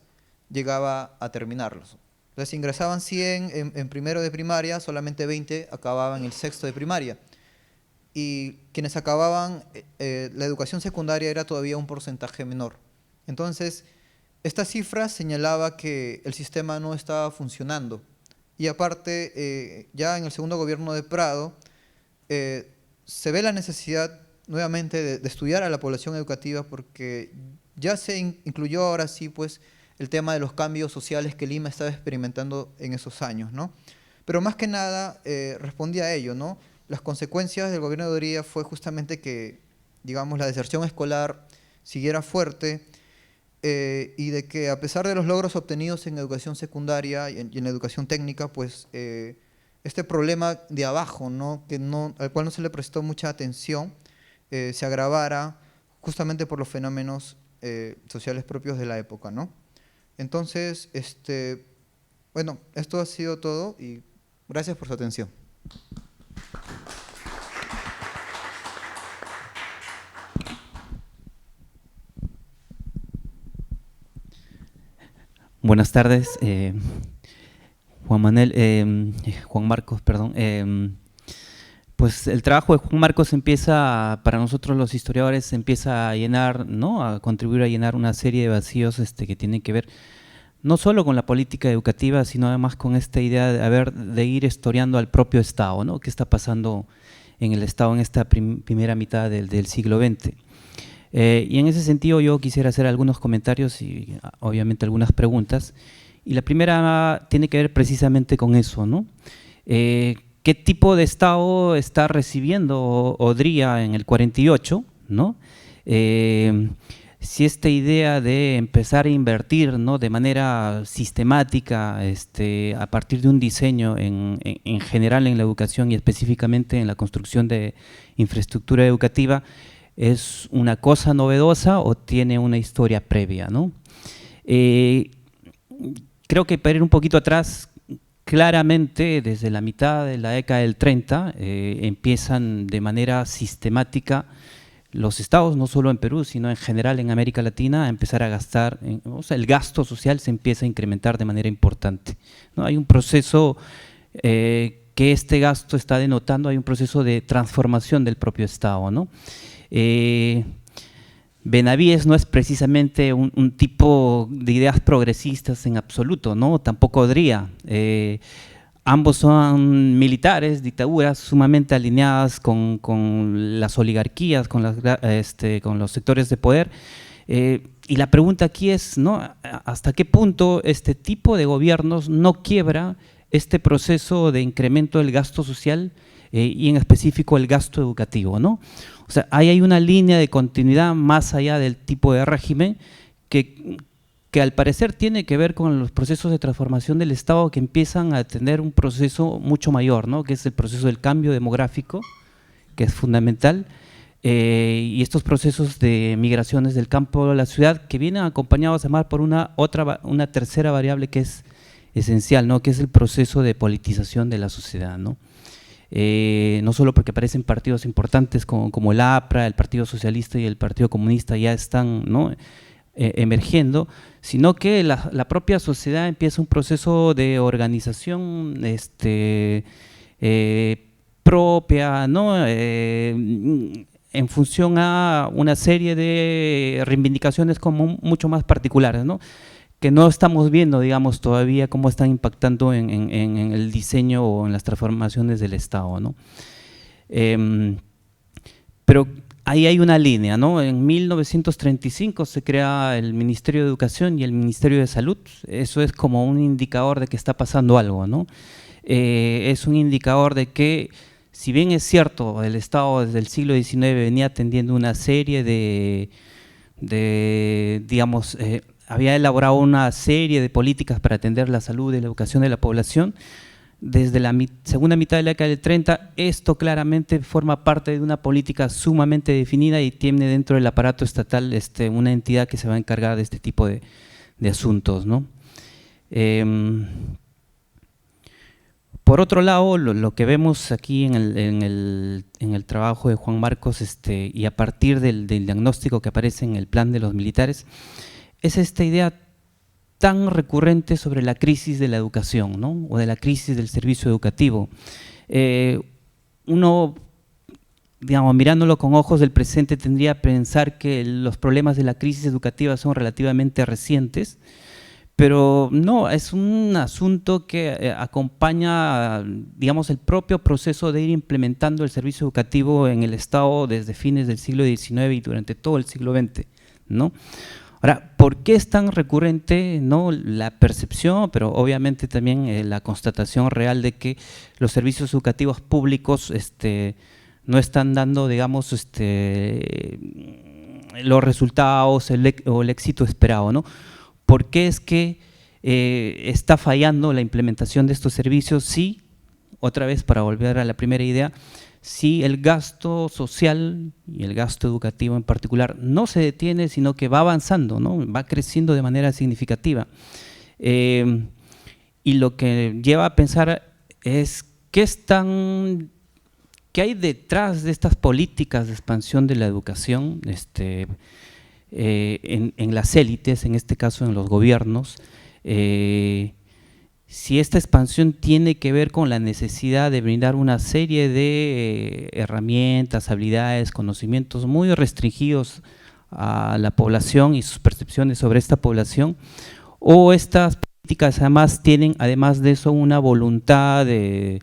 llegaba a terminarlos. Entonces, si ingresaban 100 en primero de primaria, solamente 20 acababan en el sexto de primaria. Y quienes acababan la educación secundaria era todavía un porcentaje menor. Entonces, esta cifra señalaba que el sistema no estaba funcionando. Y aparte, ya en el segundo gobierno de Prado, se ve la necesidad nuevamente de estudiar a la población educativa, porque ya se incluyó ahora sí pues, el tema de los cambios sociales que Lima estaba experimentando en esos años, ¿no? Pero más que nada respondía a ello, ¿no? Las consecuencias del gobierno de Odría fue justamente que, digamos, la deserción escolar siguiera fuerte y de que a pesar de los logros obtenidos en educación secundaria y en la educación técnica, pues este problema de abajo, ¿no?, al cual no se le prestó mucha atención, se agravara justamente por los fenómenos sociales propios de la época, ¿no? Entonces, bueno, esto ha sido todo y gracias por su atención. Buenas tardes, Juan Marcos, perdón. Pues el trabajo de Juan Marcos empieza, para nosotros los historiadores, empieza a llenar, ¿no?, a contribuir a llenar una serie de vacíos que tienen que ver no solo con la política educativa, sino además con esta idea de ir historiando al propio Estado, ¿no?, qué está pasando en el Estado en esta primera mitad del siglo XX. Y en ese sentido yo quisiera hacer algunos comentarios y obviamente algunas preguntas. Y la primera tiene que ver precisamente con eso, ¿no? ¿Qué tipo de Estado está recibiendo Odría en el 48, ¿no? Si esta idea de empezar a invertir, ¿no?, de manera sistemática a partir de un diseño en general en la educación y específicamente en la construcción de infraestructura educativa, ¿es una cosa novedosa o tiene una historia previa, ¿no? Creo que para ir un poquito atrás, claramente desde la mitad de la década del 30 empiezan de manera sistemática los estados, no solo en Perú, sino en general en América Latina, a empezar a gastar, o sea, el gasto social se empieza a incrementar de manera importante, ¿no? Hay un proceso que este gasto está denotando, hay un proceso de transformación del propio Estado, ¿no? Benavides no es precisamente un tipo de ideas progresistas en absoluto, ¿no? Tampoco Odría. Ambos son militares, dictaduras sumamente alineadas con las oligarquías, con los sectores de poder, Y la pregunta aquí es, ¿no?, ¿hasta qué punto este tipo de gobiernos no quiebra este proceso de incremento del gasto social y en específico el gasto educativo, ¿no? O sea, ahí hay una línea de continuidad más allá del tipo de régimen que al parecer tiene que ver con los procesos de transformación del Estado que empiezan a tener un proceso mucho mayor, ¿no?, que es el proceso del cambio demográfico, que es fundamental, y estos procesos de migraciones del campo a la ciudad que vienen acompañados además por una tercera variable que es esencial, ¿no?, que es el proceso de politización de la sociedad, ¿no? No solo porque aparecen partidos importantes como el APRA, el Partido Socialista y el Partido Comunista ya están, ¿no?, emergiendo, sino que la propia sociedad empieza un proceso de organización propia, ¿no?, en función a una serie de reivindicaciones como mucho más particulares, ¿no?, que no estamos viendo, digamos, todavía cómo están impactando en el diseño o en las transformaciones del Estado, ¿no? Pero ahí hay una línea, ¿no? En 1935 se crea el Ministerio de Educación y el Ministerio de Salud. Eso es como un indicador de que está pasando algo, ¿no? Es un indicador de que, si bien es cierto, el Estado desde el siglo XIX venía atendiendo una serie digamos, había elaborado una serie de políticas para atender la salud y la educación de la población. Desde la segunda mitad de la década del 30, esto claramente forma parte de una política sumamente definida y tiene dentro del aparato estatal una entidad que se va a encargar de este tipo de asuntos, ¿no? Por otro lado, lo que vemos aquí en el trabajo de Juan Marcos, y a partir del diagnóstico que aparece en el plan de los militares, es esta idea tan recurrente sobre la crisis de la educación, ¿no?, o de la crisis del servicio educativo. Uno, digamos, mirándolo con ojos del presente, tendría que pensar que los problemas de la crisis educativa son relativamente recientes, pero no, es un asunto que acompaña, digamos, el propio proceso de ir implementando el servicio educativo en el Estado desde fines del siglo XIX y durante todo el siglo XX, ¿no? Ahora, ¿por qué es tan recurrente, ¿no?, la percepción, pero obviamente también la constatación real de que los servicios educativos públicos no están dando, digamos, los resultados o el éxito esperado, ¿no? ¿Por qué es que está fallando la implementación de estos servicios? Sí, otra vez para volver a la primera idea, si el gasto social y el gasto educativo en particular no se detiene, sino que va avanzando, ¿no?, va creciendo de manera significativa. Y lo que lleva a pensar es qué hay detrás de estas políticas de expansión de la educación en las élites, en este caso en los gobiernos, si esta expansión tiene que ver con la necesidad de brindar una serie de herramientas, habilidades, conocimientos muy restringidos a la población y sus percepciones sobre esta población, o estas políticas además tienen, además de eso, una voluntad de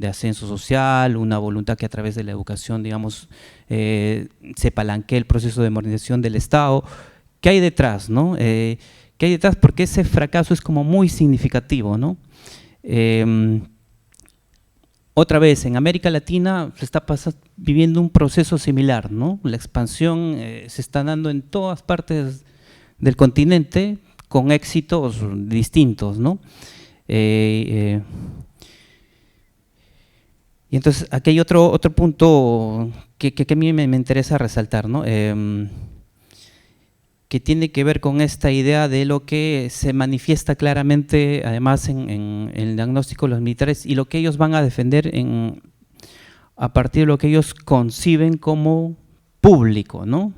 ascenso social, una voluntad que a través de la educación, digamos, se palanquee el proceso de modernización del Estado. ¿Qué hay detrás, no? ¿Qué hay detrás? Porque ese fracaso es como muy significativo, ¿no? Otra vez, en América Latina se está viviendo un proceso similar, ¿no? La expansión se está dando en todas partes del continente con éxitos distintos, ¿no? Y entonces aquí hay otro punto que a mí me interesa resaltar, ¿no? Que tiene que ver con esta idea de lo que se manifiesta claramente, además, en el diagnóstico de los militares y lo que ellos van a defender a partir de lo que ellos conciben como público, ¿no?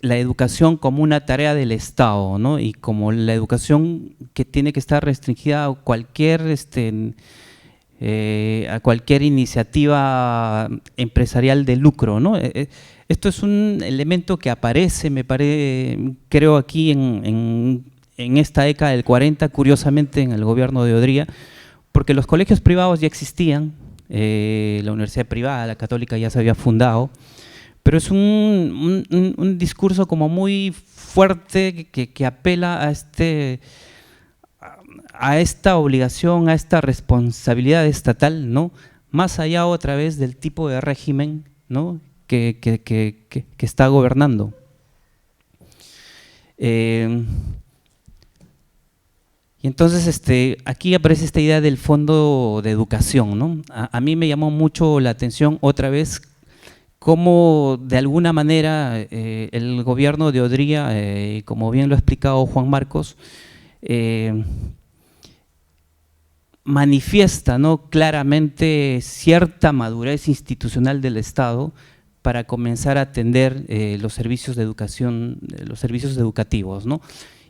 La educación como una tarea del Estado, ¿no? Y como la educación que tiene que estar restringida a cualquier iniciativa empresarial de lucro, ¿no? Esto es un elemento que aparece, creo aquí en esta década del 40, curiosamente en el gobierno de Odría, porque los colegios privados ya existían, la universidad privada, la católica, ya se había fundado, pero es un discurso como muy fuerte que apela a esta obligación, a esta responsabilidad estatal, ¿no? Más allá otra vez del tipo de régimen, ¿no? que está gobernando. Y entonces aquí aparece esta idea del fondo de educación, ¿no? A mí me llamó mucho la atención otra vez cómo de alguna manera el gobierno de Odría, como bien lo ha explicado Juan Marcos, manifiesta, ¿no?, claramente cierta madurez institucional del Estado para comenzar a atender los servicios de educación, los servicios educativos, ¿no?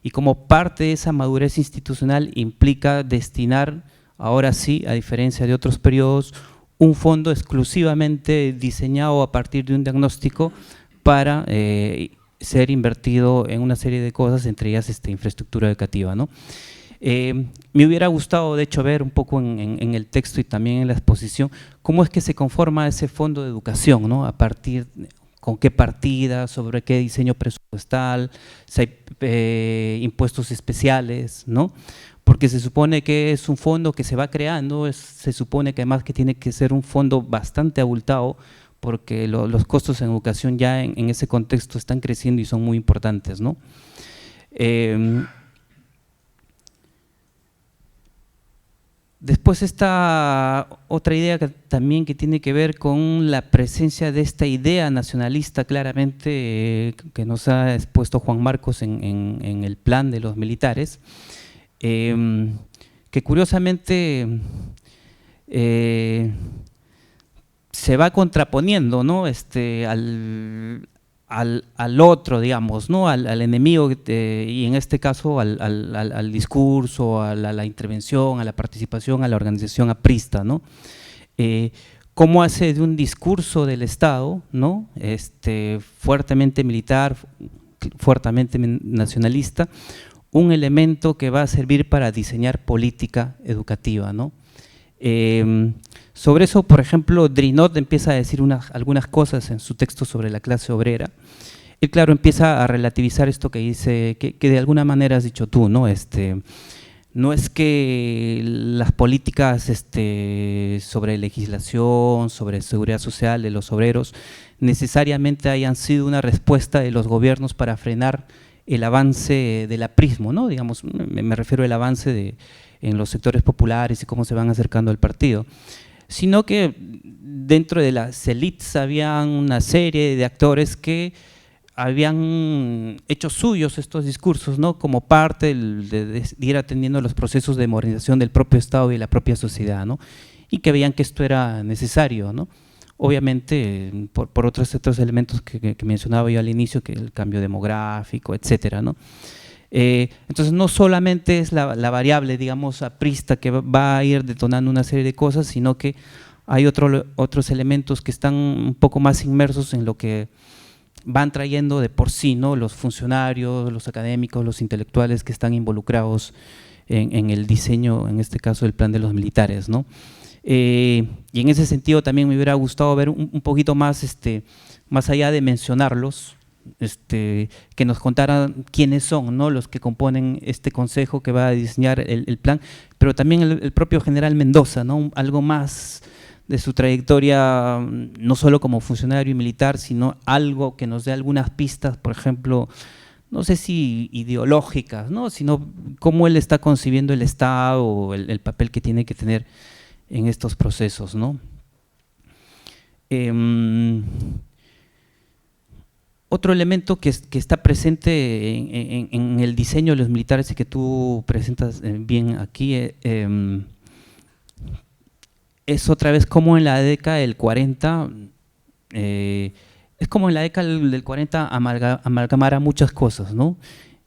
Y como parte de esa madurez institucional implica destinar, ahora sí, a diferencia de otros periodos, un fondo exclusivamente diseñado a partir de un diagnóstico para ser invertido en una serie de cosas, entre ellas infraestructura educativa, ¿no? Me hubiera gustado, de hecho, ver un poco en el texto y también en la exposición cómo es que se conforma ese fondo de educación, ¿no? A partir, con qué partida, sobre qué diseño presupuestal, si hay impuestos especiales, ¿no? Porque se supone que es un fondo que se va creando, se supone que además que tiene que ser un fondo bastante abultado, porque los costos en educación ya en ese contexto están creciendo y son muy importantes, ¿no? Después está otra idea también que tiene que ver con la presencia de esta idea nacionalista claramente que nos ha expuesto Juan Marcos en el plan de los militares, que curiosamente se va contraponiendo, ¿no?, al otro, digamos, ¿no?, al enemigo, y en este caso al discurso, a la intervención, a la participación, a la organización aprista, ¿no? ¿Cómo hace de un discurso del Estado, ¿no?, fuertemente militar, fuertemente nacionalista, un elemento que va a servir para diseñar política educativa, ¿no? Sobre eso, por ejemplo, Drinot empieza a decir algunas cosas en su texto sobre la clase obrera. Él, claro, empieza a relativizar esto que dice, que de alguna manera has dicho tú, ¿no? No es que las políticas sobre legislación, sobre seguridad social de los obreros, necesariamente hayan sido una respuesta de los gobiernos para frenar el avance del aprismo, ¿no? Digamos, me refiero al avance en los sectores populares y cómo se van acercando al partido, sino que dentro de las élites había una serie de actores que habían hecho suyos estos discursos, ¿no?, como parte de ir atendiendo los procesos de modernización del propio Estado y de la propia sociedad, ¿no?, y que veían que esto era necesario, ¿no? Obviamente por otros elementos que mencionaba yo al inicio, que el cambio demográfico, etcétera, ¿no? Entonces no solamente es la variable, digamos, aprista que va a ir detonando una serie de cosas, sino que hay otros elementos que están un poco más inmersos en lo que van trayendo de por sí, ¿no?, los funcionarios, los académicos, los intelectuales que están involucrados en el diseño, en este caso, del plan de los militares, ¿no? Y en ese sentido también me hubiera gustado ver un poquito más, más allá de mencionarlos, que nos contaran quiénes son, ¿no?, los que componen este consejo que va a diseñar el plan, pero también el propio general Mendoza, ¿no?, algo más de su trayectoria, no solo como funcionario y militar, sino algo que nos dé algunas pistas, por ejemplo, no sé si ideológicas, ¿no?, sino cómo él está concibiendo el Estado o el papel que tiene que tener en estos procesos, ¿no? Otro elemento que está presente en el diseño de los militares y que tú presentas bien aquí es otra vez como en la década del 40, es como en la década del 40 amalgamar a muchas cosas, ¿no?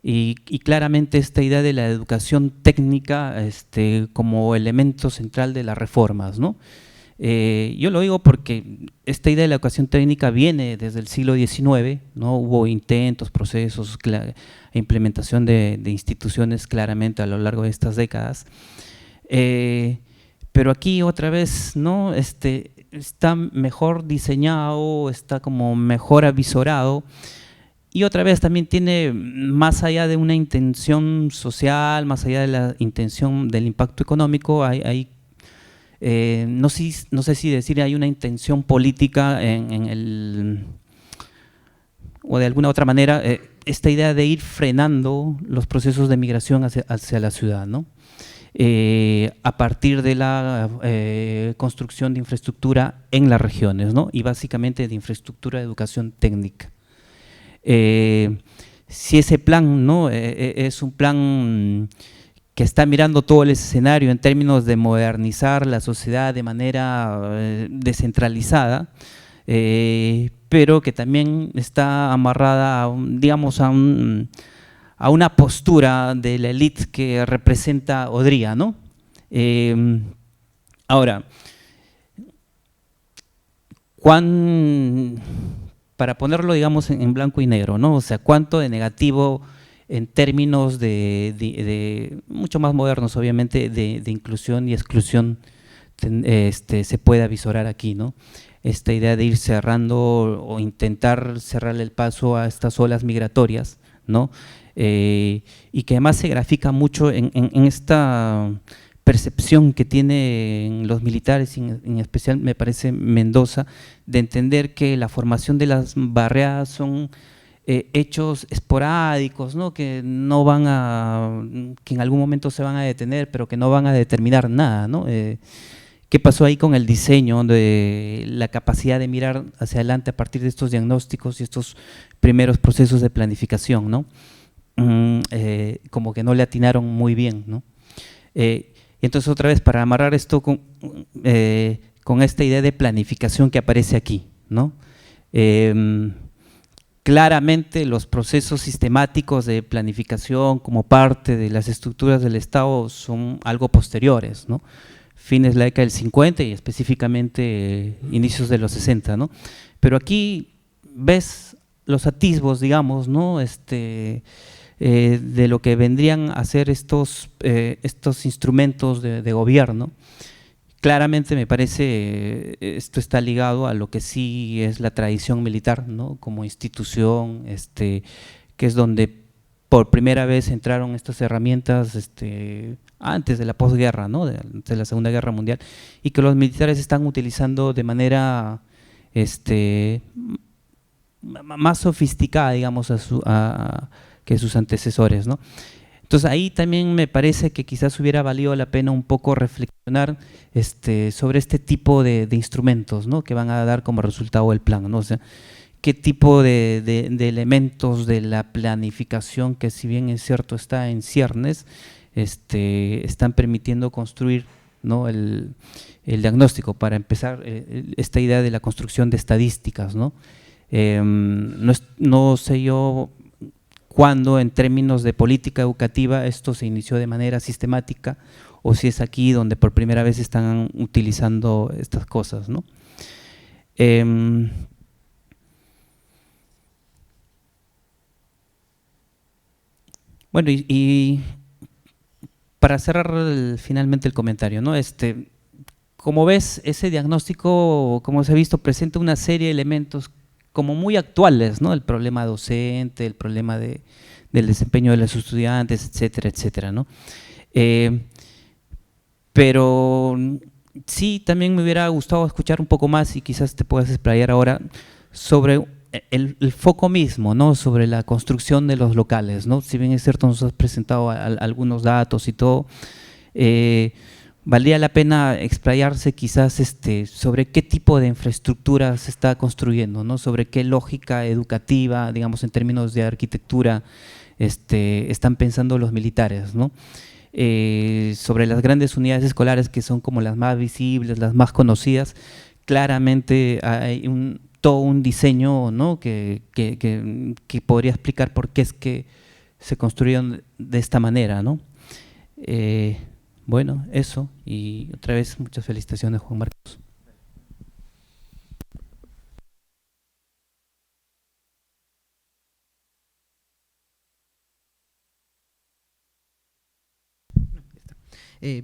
Y claramente esta idea de la educación técnica como elemento central de las reformas, ¿no? Yo lo digo porque esta idea de la educación técnica viene desde el siglo XIX, ¿no? Hubo intentos, procesos, implementación de instituciones claramente a lo largo de estas décadas, pero aquí otra vez, ¿no?, está mejor diseñado, está como mejor avisorado. Y otra vez también tiene, más allá de una intención social, más allá de la intención del impacto económico, no sé si decir hay una intención política o de alguna otra manera, esta idea de ir frenando los procesos de migración hacia la ciudad, ¿no? A partir de la construcción de infraestructura en las regiones, ¿no? Y básicamente de infraestructura de educación técnica. Si ese plan, ¿no? Es un plan que está mirando todo el escenario en términos de modernizar la sociedad de manera descentralizada, pero que también está amarrada a digamos, a una postura de la élite que representa Odría, ¿no? Ahora, para ponerlo, digamos, en blanco y negro, ¿no? O sea, cuánto de negativo en términos de mucho más modernos, obviamente, de inclusión y exclusión se puede avisorar aquí, ¿no? Esta idea de ir cerrando o intentar cerrarle el paso a estas olas migratorias, ¿no? Y que además se grafica mucho en esta percepción que tienen los militares, en especial me parece Mendoza, de entender que la formación de las barriadas son hechos esporádicos, ¿no? Que no van que en algún momento se van a detener, pero que no van a determinar nada, ¿no? ¿Qué pasó ahí con el diseño de la capacidad de mirar hacia adelante a partir de estos diagnósticos y estos primeros procesos de planificación, ¿no? Como que no le atinaron muy bien, ¿no? Y entonces otra vez, para amarrar esto con esta idea de planificación que aparece aquí, ¿no? Claramente los procesos sistemáticos de planificación como parte de las estructuras del Estado son algo posteriores, ¿no? Fines de la década del 50 y específicamente inicios de los 60, ¿no? Pero aquí ves los atisbos, digamos, ¿no? De lo que vendrían a ser estos instrumentos de gobierno. Claramente me parece esto está ligado a lo que sí es la tradición militar, ¿no? Como institución, que es donde por primera vez entraron estas herramientas antes de la posguerra, ¿no? de la Segunda Guerra Mundial, y que los militares están utilizando de manera más sofisticada, digamos, que sus antecesores, ¿no? Entonces ahí también me parece que quizás hubiera valido la pena un poco reflexionar sobre este tipo de instrumentos, ¿no? Que van a dar como resultado el plan, ¿no? O sea, qué tipo de elementos de la planificación, que si bien es cierto está en ciernes, están permitiendo construir, ¿no? el diagnóstico, para empezar, esta idea de la construcción de estadísticas, ¿no? No sé yo cuándo en términos de política educativa esto se inició de manera sistemática o si es aquí donde por primera vez están utilizando estas cosas, ¿no? Bueno, y para cerrar finalmente el comentario, ¿no? Como ves, ese diagnóstico, como se ha visto, presenta una serie de elementos como muy actuales, ¿no? El problema docente, el problema del desempeño de los estudiantes, etcétera, etcétera, ¿no? Pero sí, también me hubiera gustado escuchar un poco más, y quizás te puedas explayar ahora, sobre el foco mismo, ¿no? Sobre la construcción de los locales, ¿no? Si bien es cierto, nos has presentado algunos datos y todo, valdría la pena explayarse quizás sobre qué tipo de infraestructura se está construyendo, ¿no? Sobre qué lógica educativa, digamos en términos de arquitectura, están pensando los militares, ¿no? Sobre las grandes unidades escolares que son como las más visibles, las más conocidas, claramente hay todo un diseño, ¿no? que podría explicar por qué es que se construyeron de esta manera, ¿no? Bueno, eso, y otra vez muchas felicitaciones, Juan Marcos.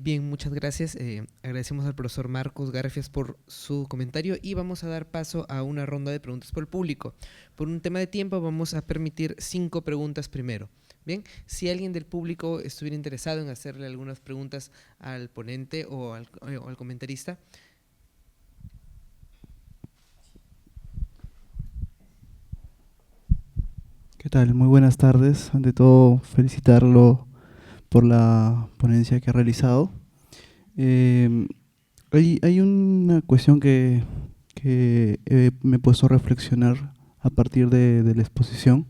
Bien, muchas gracias. Agradecemos al profesor Marcos Garfias por su comentario y vamos a dar paso a una ronda de preguntas por el público. Por un tema de tiempo vamos a permitir 5 preguntas primero. Bien, si alguien del público estuviera interesado en hacerle algunas preguntas al ponente o al comentarista. ¿Qué tal? Muy buenas tardes. Ante todo, felicitarlo por la ponencia que ha realizado. Hay una cuestión que me he puesto a reflexionar a partir de la exposición,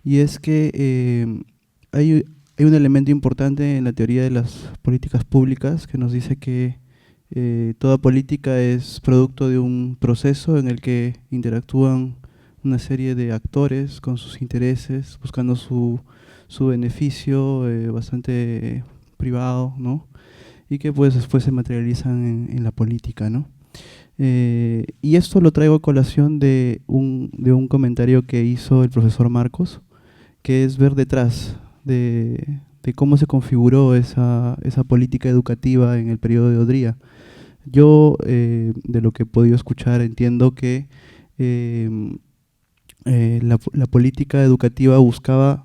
y es que hay un elemento importante en la teoría de las políticas públicas que nos dice que toda política es producto de un proceso en el que interactúan una serie de actores con sus intereses, buscando su beneficio bastante privado, ¿no? Y que pues después se materializan en la política, ¿no? Y esto lo traigo a colación de un comentario que hizo el profesor Marcos, que es ver detrás de cómo se configuró esa política educativa en el periodo de Odría. Yo, de lo que he podido escuchar, entiendo que la política educativa buscaba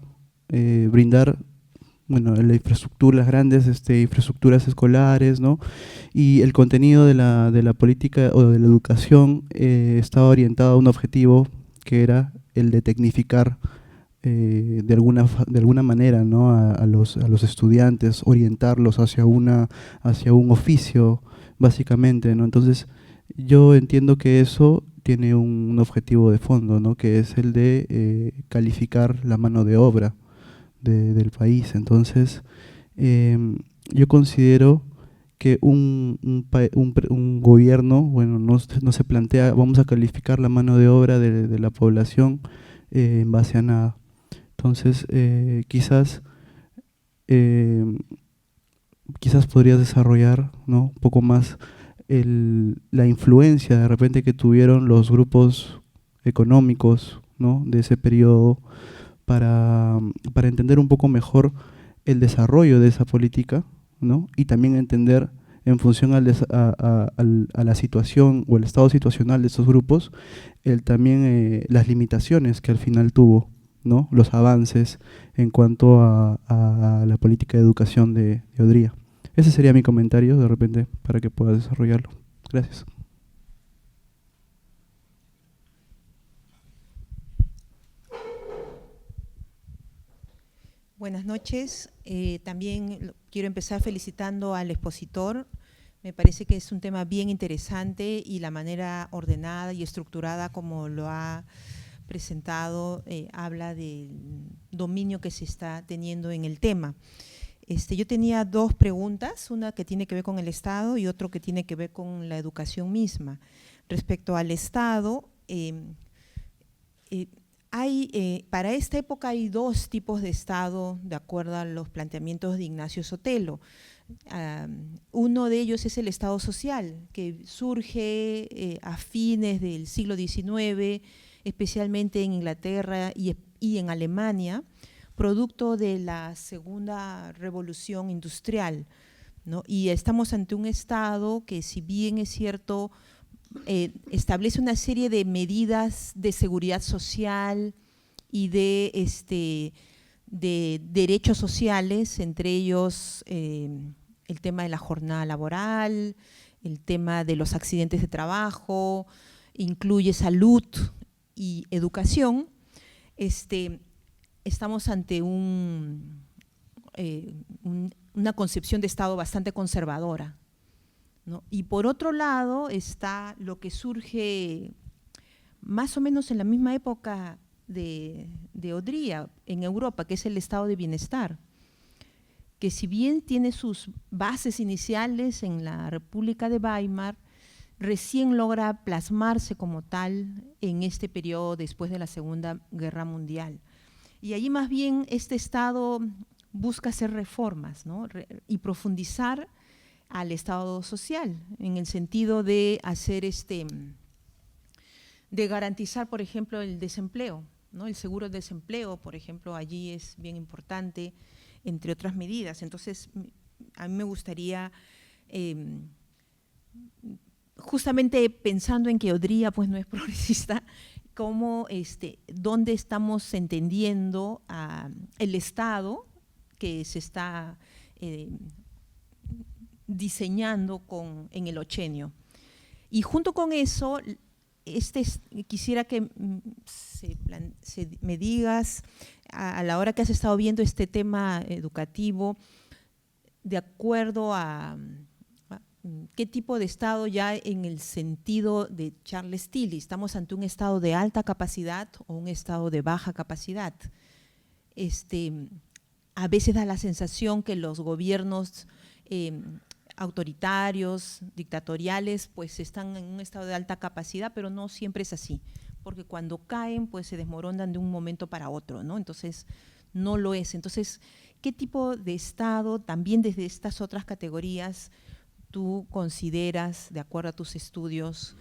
brindar, bueno, la infraestructura, las grandes infraestructuras escolares, ¿no? Y el contenido de la política o de la educación estaba orientado a un objetivo que era el de tecnificar de alguna manera, ¿no? a los estudiantes, orientarlos hacia un oficio, básicamente, ¿no? Entonces, yo entiendo que eso tiene un objetivo de fondo, ¿no? Que es el de calificar la mano de obra del país. Entonces, yo considero que un gobierno, bueno, no se plantea, vamos a calificar la mano de obra de la población en base a nada. Entonces, quizás podrías desarrollar, ¿no? Un poco más la influencia de repente que tuvieron los grupos económicos, ¿no? De ese periodo para entender un poco mejor el desarrollo de esa política, ¿no? Y también entender en función a la situación o el estado situacional de estos grupos, también las limitaciones que al final tuvo, ¿no? Los avances en cuanto a la política de educación de Odría. Ese sería mi comentario, de repente, para que puedas desarrollarlo. Gracias. Buenas noches. También quiero empezar felicitando al expositor. Me parece que es un tema bien interesante y la manera ordenada y estructurada como lo ha presentado habla del dominio que se está teniendo en el tema. Yo tenía 2 preguntas, una que tiene que ver con el Estado y otro que tiene que ver con la educación misma. Respecto al Estado, para esta época hay 2 tipos de Estado, de acuerdo a los planteamientos de Ignacio Sotelo. Uno de ellos es el Estado social, que surge a fines del siglo XIX, especialmente en Inglaterra y en Alemania, producto de la segunda revolución industrial, ¿no? Y estamos ante un Estado que, si bien es cierto, establece una serie de medidas de seguridad social y de derechos sociales, entre ellos el tema de la jornada laboral, el tema de los accidentes de trabajo, incluye salud y educación. Estamos ante una concepción de Estado bastante conservadora, ¿no? Y por otro lado está lo que surge más o menos en la misma época de Odría en Europa, que es el estado de bienestar, que si bien tiene sus bases iniciales en la República de Weimar, recién logra plasmarse como tal en este periodo después de la Segunda Guerra Mundial. Y allí más bien este Estado busca hacer reformas, ¿no? Y profundizar al Estado social, en el sentido de hacer de garantizar, por ejemplo, el desempleo, ¿no? El seguro de desempleo, por ejemplo, allí es bien importante, entre otras medidas. Entonces, a mí me gustaría, justamente pensando en que Odría pues no es progresista, cómo, dónde estamos entendiendo el Estado que se está diseñando en el ochenio. Y junto con eso, quisiera que me digas, a la hora que has estado viendo este tema educativo, de acuerdo a qué tipo de Estado ya en el sentido de Charles Tilly, ¿estamos ante un Estado de alta capacidad o un Estado de baja capacidad? A veces da la sensación que los gobiernos autoritarios, dictatoriales, pues están en un estado de alta capacidad, pero no siempre es así, porque cuando caen, pues se desmoronan de un momento para otro, ¿no? Entonces, no lo es. Entonces, ¿qué tipo de Estado, también desde estas otras categorías, tú consideras, de acuerdo a tus estudios,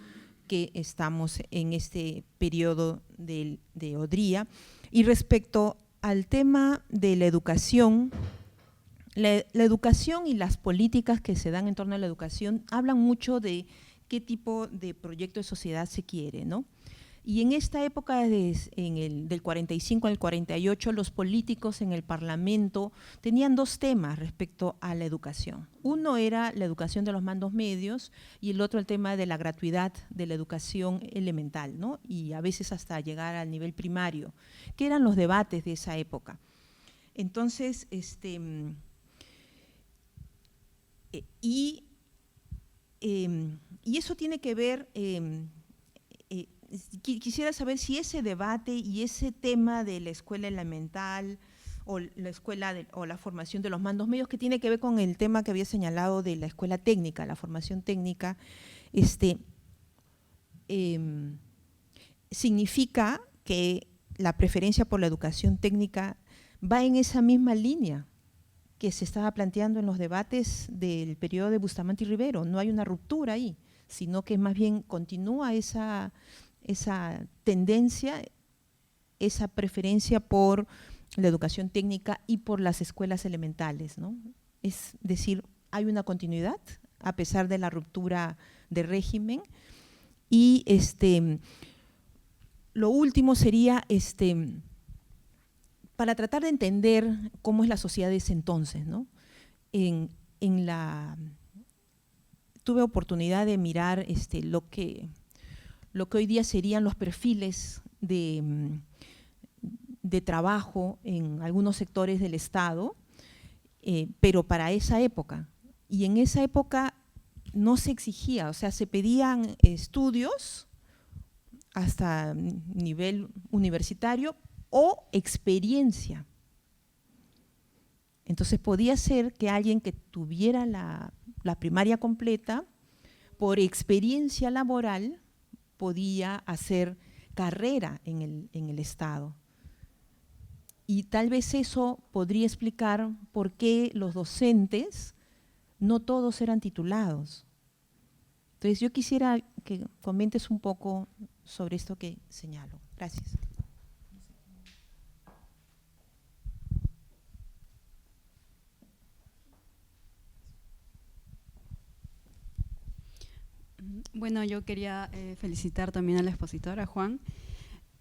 que estamos en este periodo de Odría? Y respecto al tema de la educación y las políticas que se dan en torno a la educación hablan mucho de qué tipo de proyecto de sociedad se quiere, ¿no? Y en esta época, del 45 al 48, los políticos en el Parlamento tenían dos temas respecto a la educación. Uno era la educación de los mandos medios y el otro el tema de la gratuidad de la educación elemental, ¿no? Y a veces hasta llegar al nivel primario, que eran los debates de esa época. Entonces, y eso tiene que ver… quisiera saber si ese debate y ese tema de la escuela elemental o la escuela o la formación de los mandos medios, que tiene que ver con el tema que había señalado de la escuela técnica, la formación técnica, significa que la preferencia por la educación técnica va en esa misma línea que se estaba planteando en los debates del periodo de Bustamante y Rivero. No hay una ruptura ahí, sino que más bien continúa esa tendencia, esa preferencia por la educación técnica y por las escuelas elementales, ¿no? Es decir, hay una continuidad a pesar de la ruptura de régimen. Y lo último sería, para tratar de entender cómo es la sociedad de ese entonces, ¿no? Tuve oportunidad de mirar lo que hoy día serían los perfiles de trabajo en algunos sectores del Estado, pero para esa época. Y en esa época no se exigía, o sea, se pedían estudios hasta nivel universitario o experiencia. Entonces podía ser que alguien que tuviera la primaria completa, por experiencia laboral, podía hacer carrera en el Estado. Y tal vez eso podría explicar por qué los docentes no todos eran titulados. Entonces yo quisiera que comentes un poco sobre esto que señalo. Gracias. Bueno, yo quería felicitar también a la expositora, Juan.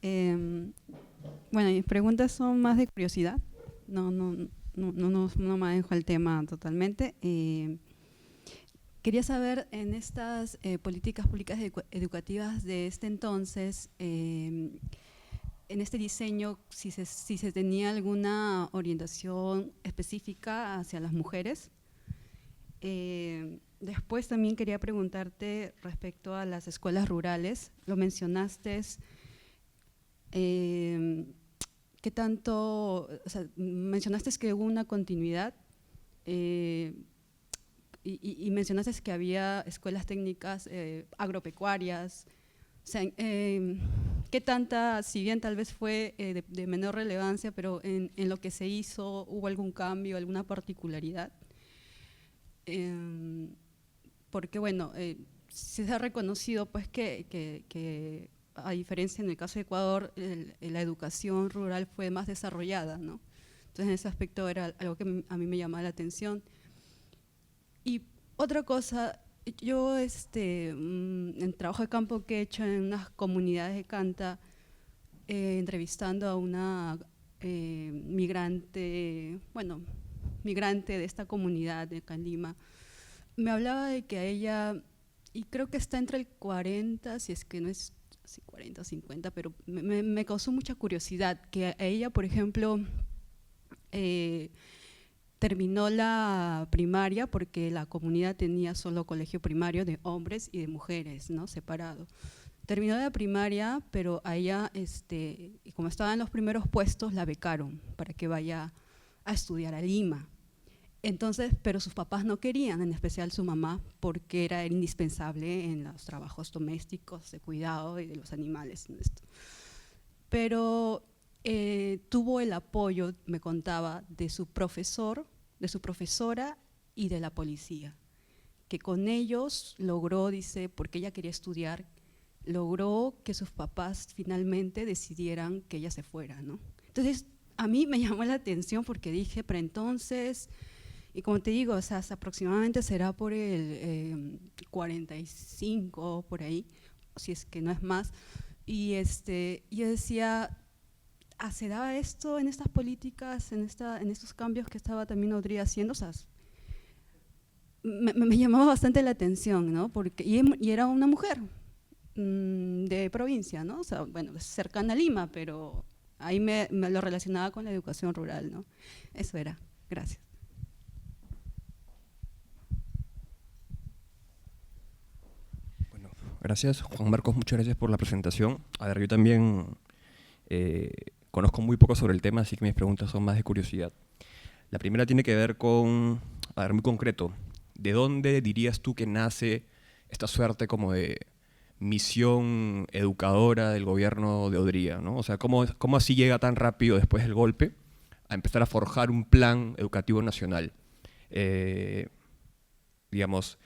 Bueno, mis preguntas son más de curiosidad, no manejo el tema totalmente. Quería saber, en estas políticas públicas educativas de este entonces, en este diseño, si se tenía alguna orientación específica hacia las mujeres. Después también quería preguntarte respecto a las escuelas rurales. Lo mencionaste, ¿qué tanto? O sea, mencionaste que hubo una continuidad y mencionaste que había escuelas técnicas agropecuarias. O sea, ¿qué tanta, si bien tal vez fue de menor relevancia, pero en lo que se hizo, hubo algún cambio, alguna particularidad? Porque bueno, se ha reconocido pues que a diferencia en el caso de Ecuador, la educación rural fue más desarrollada, ¿no? Entonces en ese aspecto era algo que a mí me llamaba la atención. Y otra cosa, yo en trabajo de campo que he hecho en unas comunidades de Canta, entrevistando a una migrante, bueno, migrante de esta comunidad de acá en Lima, me hablaba de que a ella, y creo que está entre el 40, si es que no es así 40 o 50, pero me causó mucha curiosidad, que a ella, por ejemplo, terminó la primaria porque la comunidad tenía solo colegio primario de hombres y de mujeres, ¿no? Separado. Terminó la primaria, pero a ella, y como estaba en los primeros puestos, la becaron para que vaya a estudiar a Lima. Entonces, pero sus papás no querían, en especial su mamá, porque era indispensable en los trabajos domésticos, de cuidado y de los animales. Pero tuvo el apoyo, me contaba, de su profesor, de su profesora y de la policía, que con ellos logró, dice, porque ella quería estudiar, logró que sus papás finalmente decidieran que ella se fuera, ¿no? Entonces, a mí me llamó la atención porque dije, pero entonces, y como te digo, o sea, aproximadamente será por el 45, por ahí, si es que no es más, y yo decía, ¿se daba esto en estas políticas, en estos cambios que estaba también Odría haciendo? O sea, me llamaba bastante la atención, ¿no? Porque, y era una mujer de provincia, ¿no? O sea, bueno, cercana a Lima, pero ahí me lo relacionaba con la educación rural, ¿no? Eso era. Gracias. Bueno, gracias, Juan Marcos, muchas gracias por la presentación. A ver, yo también conozco muy poco sobre el tema, así que mis preguntas son más de curiosidad. La primera tiene que ver con, a ver, muy concreto, ¿de dónde dirías tú que nace esta suerte como de misión educadora del gobierno de Odría, ¿no? O sea, ¿cómo así llega tan rápido después del golpe a empezar a forjar un plan educativo nacional? Digamos,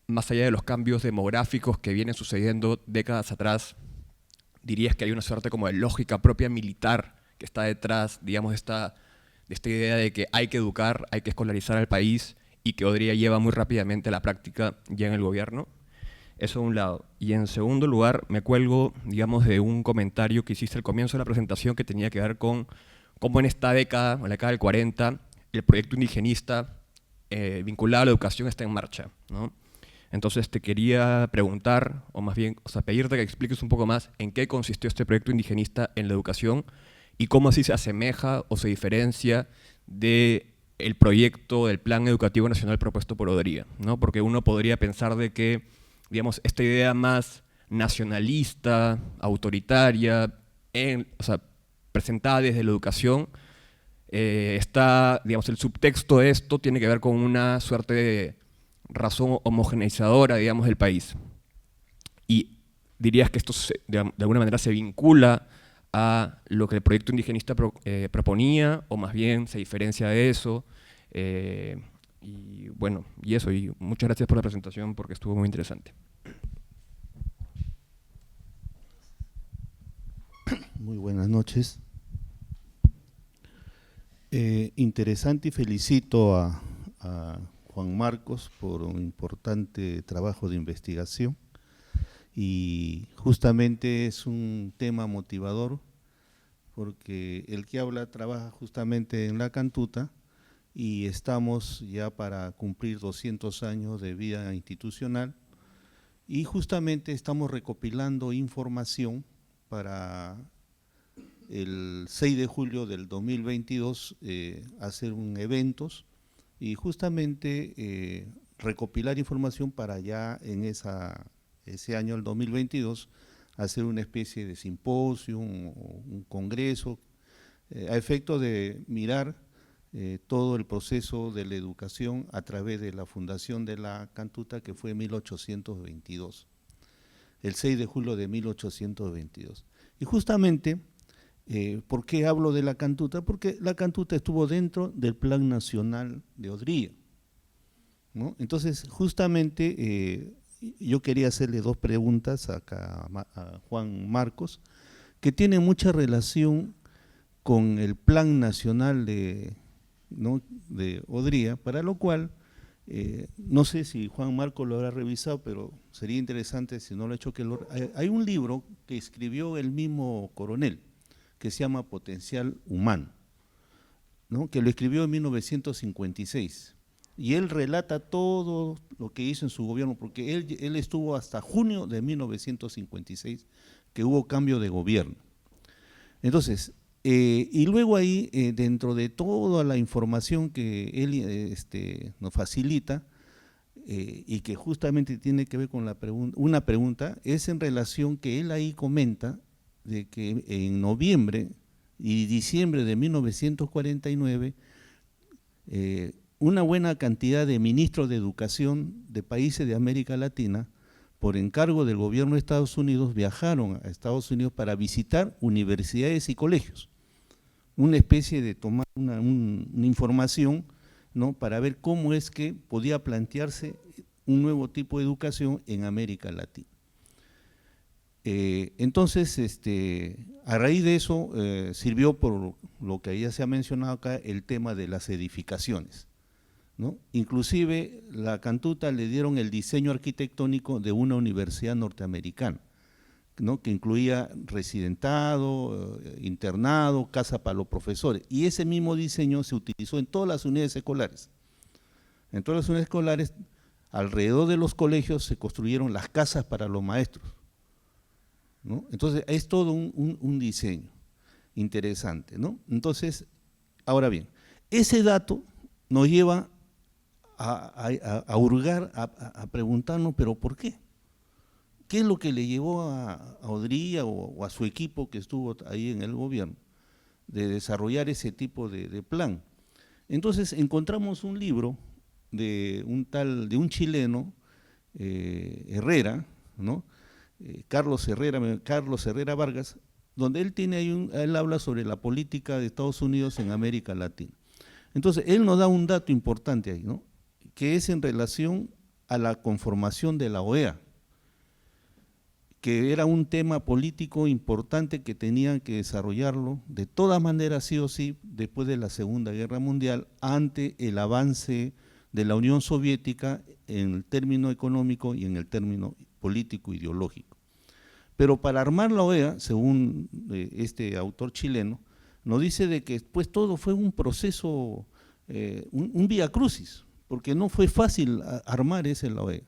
más allá de los cambios demográficos que vienen sucediendo décadas atrás, ¿dirías que hay una suerte como de lógica propia militar que está detrás, digamos, de esta idea de que hay que educar, hay que escolarizar al país y que Odría lleva muy rápidamente a la práctica ya en el gobierno? Eso de un lado. Y en segundo lugar, me cuelgo, digamos, de un comentario que hiciste al comienzo de la presentación que tenía que ver con cómo en esta década, en la década del 40, el proyecto indigenista vinculado a la educación está en marcha, ¿no? Entonces te quería preguntar, o más bien, o sea, pedirte que expliques un poco más en qué consistió este proyecto indigenista en la educación y cómo así se asemeja o se diferencia del proyecto del Plan Educativo Nacional propuesto por Odría, ¿no? Porque uno podría pensar de que, digamos, esta idea más nacionalista, autoritaria, o sea, presentada desde la educación, está, digamos, el subtexto de esto tiene que ver con una suerte de razón homogeneizadora, digamos, del país. Y dirías que esto de alguna manera se vincula a lo que el proyecto indigenista proponía, o más bien se diferencia de eso. Y bueno, y eso, y muchas gracias por la presentación porque estuvo muy interesante. Muy buenas noches. Interesante y felicito a Juan Marcos por un importante trabajo de investigación y justamente es un tema motivador porque el que habla trabaja justamente en la Cantuta y estamos ya para cumplir 200 años de vida institucional y justamente estamos recopilando información para el 6 de julio del 2022 hacer eventos y justamente recopilar información para ya en ese año, el 2022, hacer una especie de simposio, un congreso, a efecto de mirar todo el proceso de la educación a través de la fundación de la Cantuta, que fue en 1822, el 6 de julio de 1822. Y justamente, ¿por qué hablo de la Cantuta? Porque la Cantuta estuvo dentro del Plan Nacional de Odría, ¿no? Entonces, justamente, yo quería hacerle dos preguntas acá a Juan Marcos, que tienen mucha relación con el Plan Nacional de Odría, para lo cual No sé si Juan Marcos lo habrá revisado, pero sería interesante si no lo ha hecho. Hay un libro que escribió el mismo coronel, que se llama Potencial Humano, ¿no? Que lo escribió en 1956. Y él relata todo lo que hizo en su gobierno, porque él estuvo hasta junio de 1956, que hubo cambio de gobierno. Entonces, y luego ahí, dentro de toda la información que él nos facilita, y que justamente tiene que ver con una pregunta, es en relación que él ahí comenta de que en noviembre y diciembre de 1949, una buena cantidad de ministros de educación de países de América Latina, por encargo del gobierno de Estados Unidos, viajaron a Estados Unidos para visitar universidades y colegios, una especie de tomar una información, ¿no?, para ver cómo es que podía plantearse un nuevo tipo de educación en América Latina. Entonces, a raíz de eso, sirvió por lo que ya se ha mencionado acá, el tema de las edificaciones, ¿no? Inclusive la Cantuta le dieron el diseño arquitectónico de una universidad norteamericana, ¿no?, que incluía residentado, internado, casa para los profesores, y ese mismo diseño se utilizó en todas las unidades escolares. En todas las unidades escolares, alrededor de los colegios se construyeron las casas para los maestros, ¿no? Entonces es todo un diseño interesante, ¿no? Entonces, ahora bien, ese dato nos lleva a hurgar, a preguntarnos, ¿pero por qué? ¿Qué es lo que le llevó a Odría o a su equipo que estuvo ahí en el gobierno de desarrollar ese tipo de plan? Entonces encontramos un libro de un chileno, Herrera, ¿no? Carlos Herrera Vargas, donde él tiene ahí él habla sobre la política de Estados Unidos en América Latina. Entonces él nos da un dato importante ahí, ¿no?, que es en relación a la conformación de la OEA, que era un tema político importante que tenían que desarrollarlo de todas maneras, sí o sí, después de la Segunda Guerra Mundial, ante el avance de la Unión Soviética en el término económico y en el término político ideológico. Pero para armar la OEA, según este autor chileno, nos dice de que pues todo fue un proceso, un vía crucis, porque no fue fácil armar la OEA.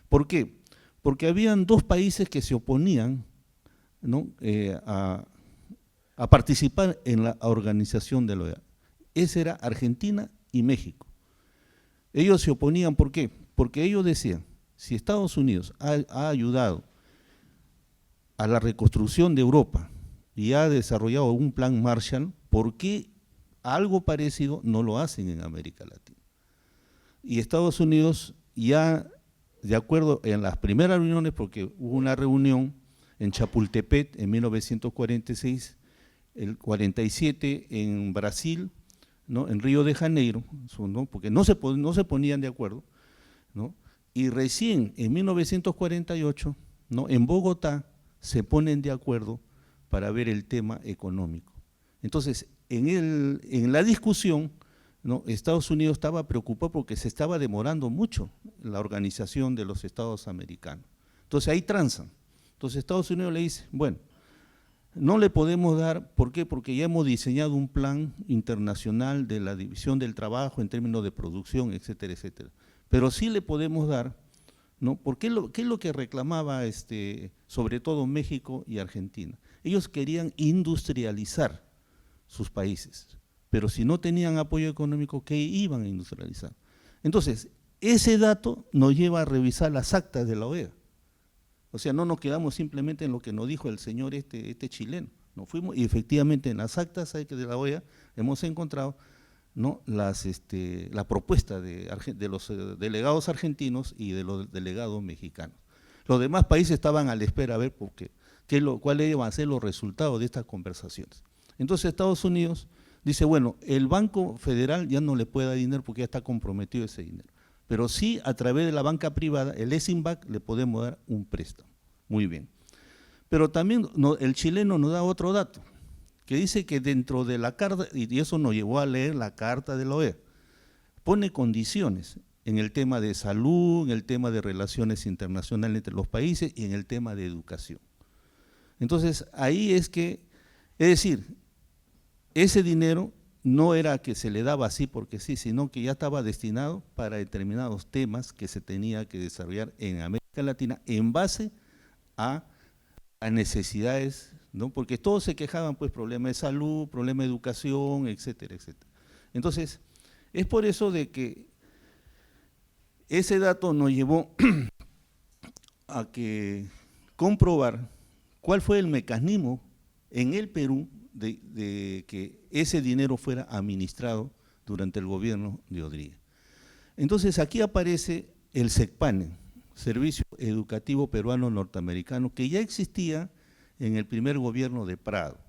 ¿Por qué? Porque habían dos países que se oponían, ¿no?, a participar en la organización de la OEA. Ese era Argentina y México. Ellos se oponían, ¿por qué? Porque ellos decían, si Estados Unidos ha ayudado a la reconstrucción de Europa y ha desarrollado un plan Marshall, ¿por qué algo parecido no lo hacen en América Latina? Y Estados Unidos ya, de acuerdo en las primeras reuniones, porque hubo una reunión en Chapultepec en 1946, el 47 en Brasil, ¿no?, en Río de Janeiro, ¿no?, porque no se ponían de acuerdo, ¿no?, y recién en 1948, ¿no?, en Bogotá se ponen de acuerdo para ver el tema económico. Entonces, en la discusión, ¿no?, Estados Unidos estaba preocupado porque se estaba demorando mucho la organización de los Estados americanos. Entonces ahí transan. Entonces Estados Unidos le dice, bueno, no le podemos dar, ¿por qué? Porque ya hemos diseñado un plan internacional de la división del trabajo en términos de producción, etcétera, etcétera. Pero sí le podemos dar, ¿no? Porque ¿qué es lo que reclamaba sobre todo México y Argentina? Ellos querían industrializar sus países, pero si no tenían apoyo económico, ¿qué iban a industrializar? Entonces, ese dato nos lleva a revisar las actas de la OEA. O sea, no nos quedamos simplemente en lo que nos dijo el señor este chileno. Nos fuimos y efectivamente en las actas de la OEA hemos encontrado, ¿no?, la propuesta de los delegados argentinos y de los delegados mexicanos. Los demás países estaban a la espera a ver cuáles iban a ser los resultados de estas conversaciones. Entonces Estados Unidos dice, bueno, el Banco Federal ya no le puede dar dinero porque ya está comprometido ese dinero, pero sí a través de la banca privada, el Eximbank, le podemos dar un préstamo. Muy bien. Pero también el chileno nos da otro dato, que dice que dentro de la carta, y eso nos llevó a leer la carta de la OEA, pone condiciones en el tema de salud, en el tema de relaciones internacionales entre los países y en el tema de educación. Entonces, ahí es decir, ese dinero no era que se le daba así porque sí, sino que ya estaba destinado para determinados temas que se tenía que desarrollar en América Latina en base a necesidades, ¿no? Porque todos se quejaban, pues, problemas de salud, problemas de educación, etcétera, etcétera. Entonces, es por eso de que ese dato nos llevó a que comprobar cuál fue el mecanismo en el Perú de que ese dinero fuera administrado durante el gobierno de Odría. Entonces aquí aparece el SECPANE, Servicio Educativo Peruano Norteamericano, que ya existía en el primer gobierno de Prado.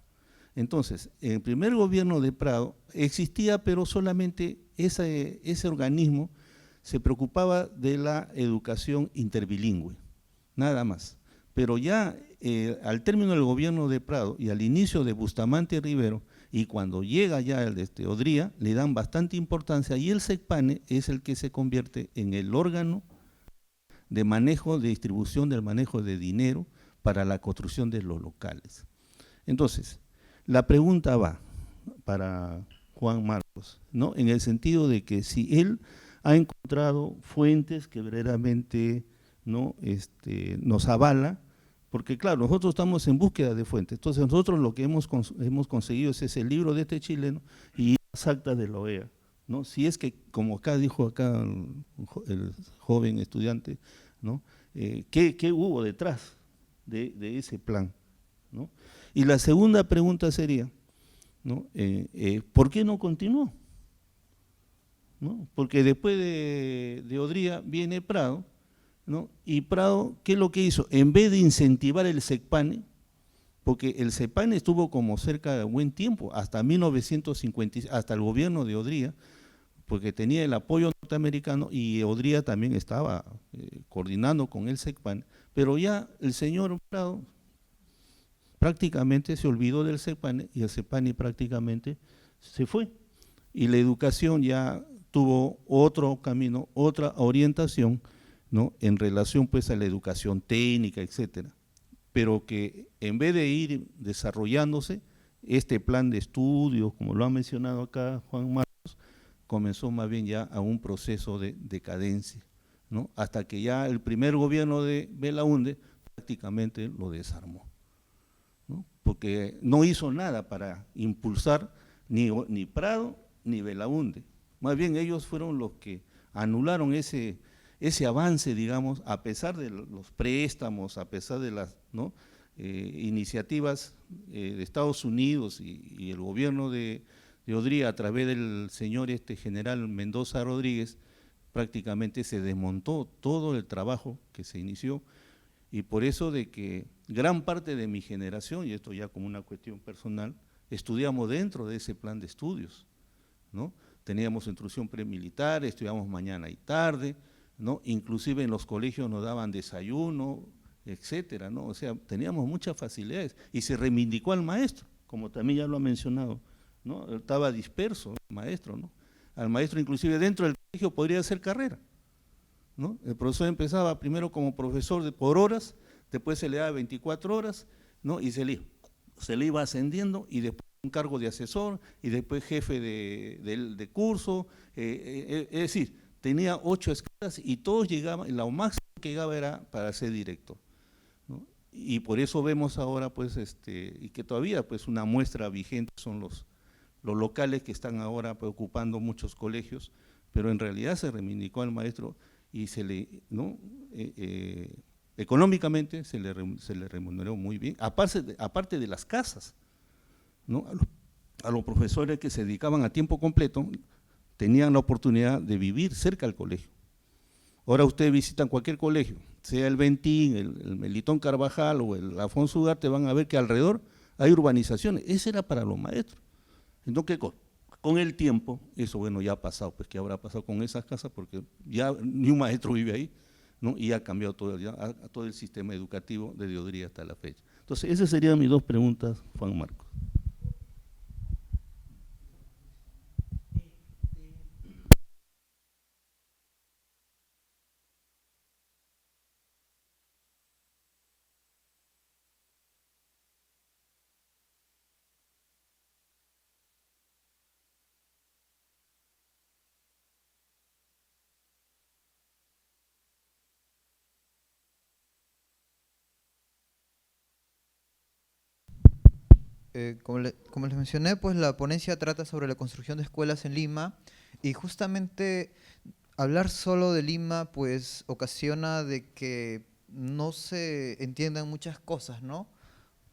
Entonces, en el primer gobierno de Prado existía, pero solamente ese organismo se preocupaba de la educación interbilingüe, nada más. Pero ya al término del gobierno de Prado y al inicio de Bustamante Rivero, y cuando llega ya el de Odría, le dan bastante importancia y el SECPANE es el que se convierte en el órgano de manejo, de distribución del manejo de dinero para la construcción de los locales. Entonces, la pregunta va para Juan Marcos, ¿no? En el sentido de que si él ha encontrado fuentes que verdaderamente, ¿no? Nos avala, porque claro, nosotros estamos en búsqueda de fuentes, entonces nosotros lo que hemos conseguido es ese libro de este chileno y las actas de la OEA, ¿no? Si es que, como acá dijo el joven estudiante, ¿no? ¿Qué hubo detrás de ese plan, ¿no? Y la segunda pregunta sería, ¿no? ¿Por qué no continuó? ¿No? Porque después de Odría viene Prado, ¿no? Y Prado, ¿qué es lo que hizo? En vez de incentivar el SECPANE, porque el SECPANE estuvo como cerca de buen tiempo, hasta 1950, hasta el gobierno de Odría, porque tenía el apoyo norteamericano y Odría también estaba coordinando con el SECPANE, pero ya el señor Prado prácticamente se olvidó del SECPANE y el SECPANE prácticamente se fue. Y la educación ya tuvo otro camino, otra orientación, ¿no? En relación pues a la educación técnica, etcétera, pero que en vez de ir desarrollándose este plan de estudios, como lo ha mencionado acá Juan Marcos, comenzó más bien ya a un proceso de decadencia, ¿no? Hasta que ya el primer gobierno de Belaúnde prácticamente lo desarmó, ¿no? Porque no hizo nada para impulsar ni Prado ni Belaúnde, más bien ellos fueron los que anularon ese avance, digamos, a pesar de los préstamos, a pesar de las, ¿no? Iniciativas de Estados Unidos y el gobierno de Odría a través del señor general Mendoza Rodríguez, prácticamente se desmontó todo el trabajo que se inició, y por eso de que gran parte de mi generación, y esto ya como una cuestión personal, estudiamos dentro de ese plan de estudios, ¿no? Teníamos instrucción premilitar, estudiamos mañana y tarde, ¿no? Inclusive en los colegios nos daban desayuno, etcétera, ¿no? O sea, teníamos muchas facilidades y se reivindicó al maestro, como también ya lo ha mencionado, ¿no? Estaba disperso el maestro, ¿no? Al maestro inclusive dentro del colegio podría hacer carrera, ¿no? El profesor empezaba primero como profesor por horas, después se le daba 24 horas, ¿no? Y se le iba ascendiendo y después un cargo de asesor y después jefe de curso, es decir, tenía 8 escalas y todos llegaban, lo máximo que llegaba era para ser director, ¿no? Y por eso vemos ahora, pues, y que todavía, pues, una muestra vigente son los locales que están ahora ocupando muchos colegios, pero en realidad se reivindicó al maestro y se le, ¿no? Económicamente se le remuneró muy bien, aparte de las casas, ¿no? A los profesores que se dedicaban a tiempo completo tenían la oportunidad de vivir cerca del colegio. Ahora ustedes visitan cualquier colegio, sea el Ventín, el Melitón Carvajal o el Afonso Ugarte, van a ver que alrededor hay urbanizaciones. Ese era para los maestros. Entonces, con el tiempo, eso bueno ya ha pasado, pues ¿qué habrá pasado con esas casas? Porque ya ni un maestro vive ahí, ¿no? Y ha cambiado todo el sistema educativo desde Odría hasta la fecha. Entonces, esas serían mis dos preguntas, Juan Marcos. como les mencioné, pues la ponencia trata sobre la construcción de escuelas en Lima y justamente hablar solo de Lima pues ocasiona de que no se entiendan muchas cosas, ¿no?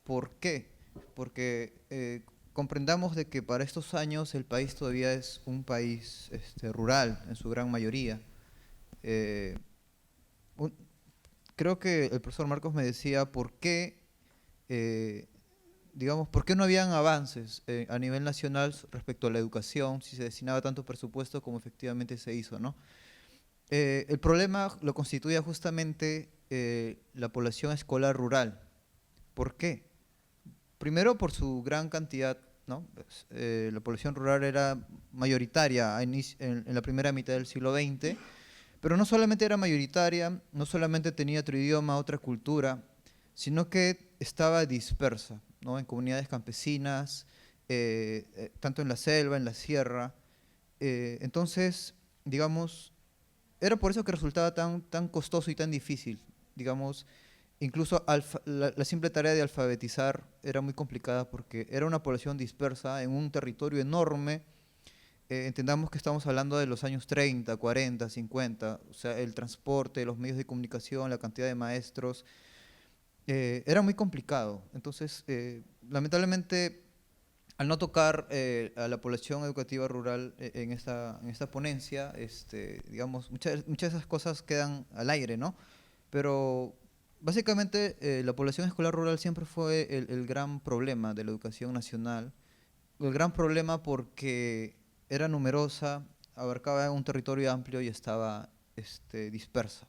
¿Por qué? Porque comprendamos de que para estos años el país todavía es un país rural en su gran mayoría. Eh, Creo que el profesor Marcos me decía por qué, digamos, por qué no habían avances a nivel nacional respecto a la educación, si se destinaba tanto presupuesto como efectivamente se hizo, ¿no? El problema lo constituía justamente la población escolar rural. ¿Por qué? Primero por su gran cantidad, ¿no? La población rural era mayoritaria en la primera mitad del siglo XX, pero no solamente era mayoritaria, no solamente tenía otro idioma, otra cultura, sino que estaba dispersa, ¿no? En comunidades campesinas, tanto en la selva, en la sierra. Entonces, digamos, era por eso que resultaba tan costoso y tan difícil. Digamos, incluso la simple tarea de alfabetizar era muy complicada porque era una población dispersa en un territorio enorme. Entendamos que estamos hablando de los años 30, 40, 50, o sea, el transporte, los medios de comunicación, la cantidad de maestros, era muy complicado. Entonces, lamentablemente, al no tocar a la población educativa rural en esta ponencia, digamos, muchas de esas cosas quedan al aire, ¿no? Pero básicamente la población escolar rural siempre fue el gran problema de la educación nacional, el gran problema porque era numerosa, abarcaba un territorio amplio y estaba dispersa.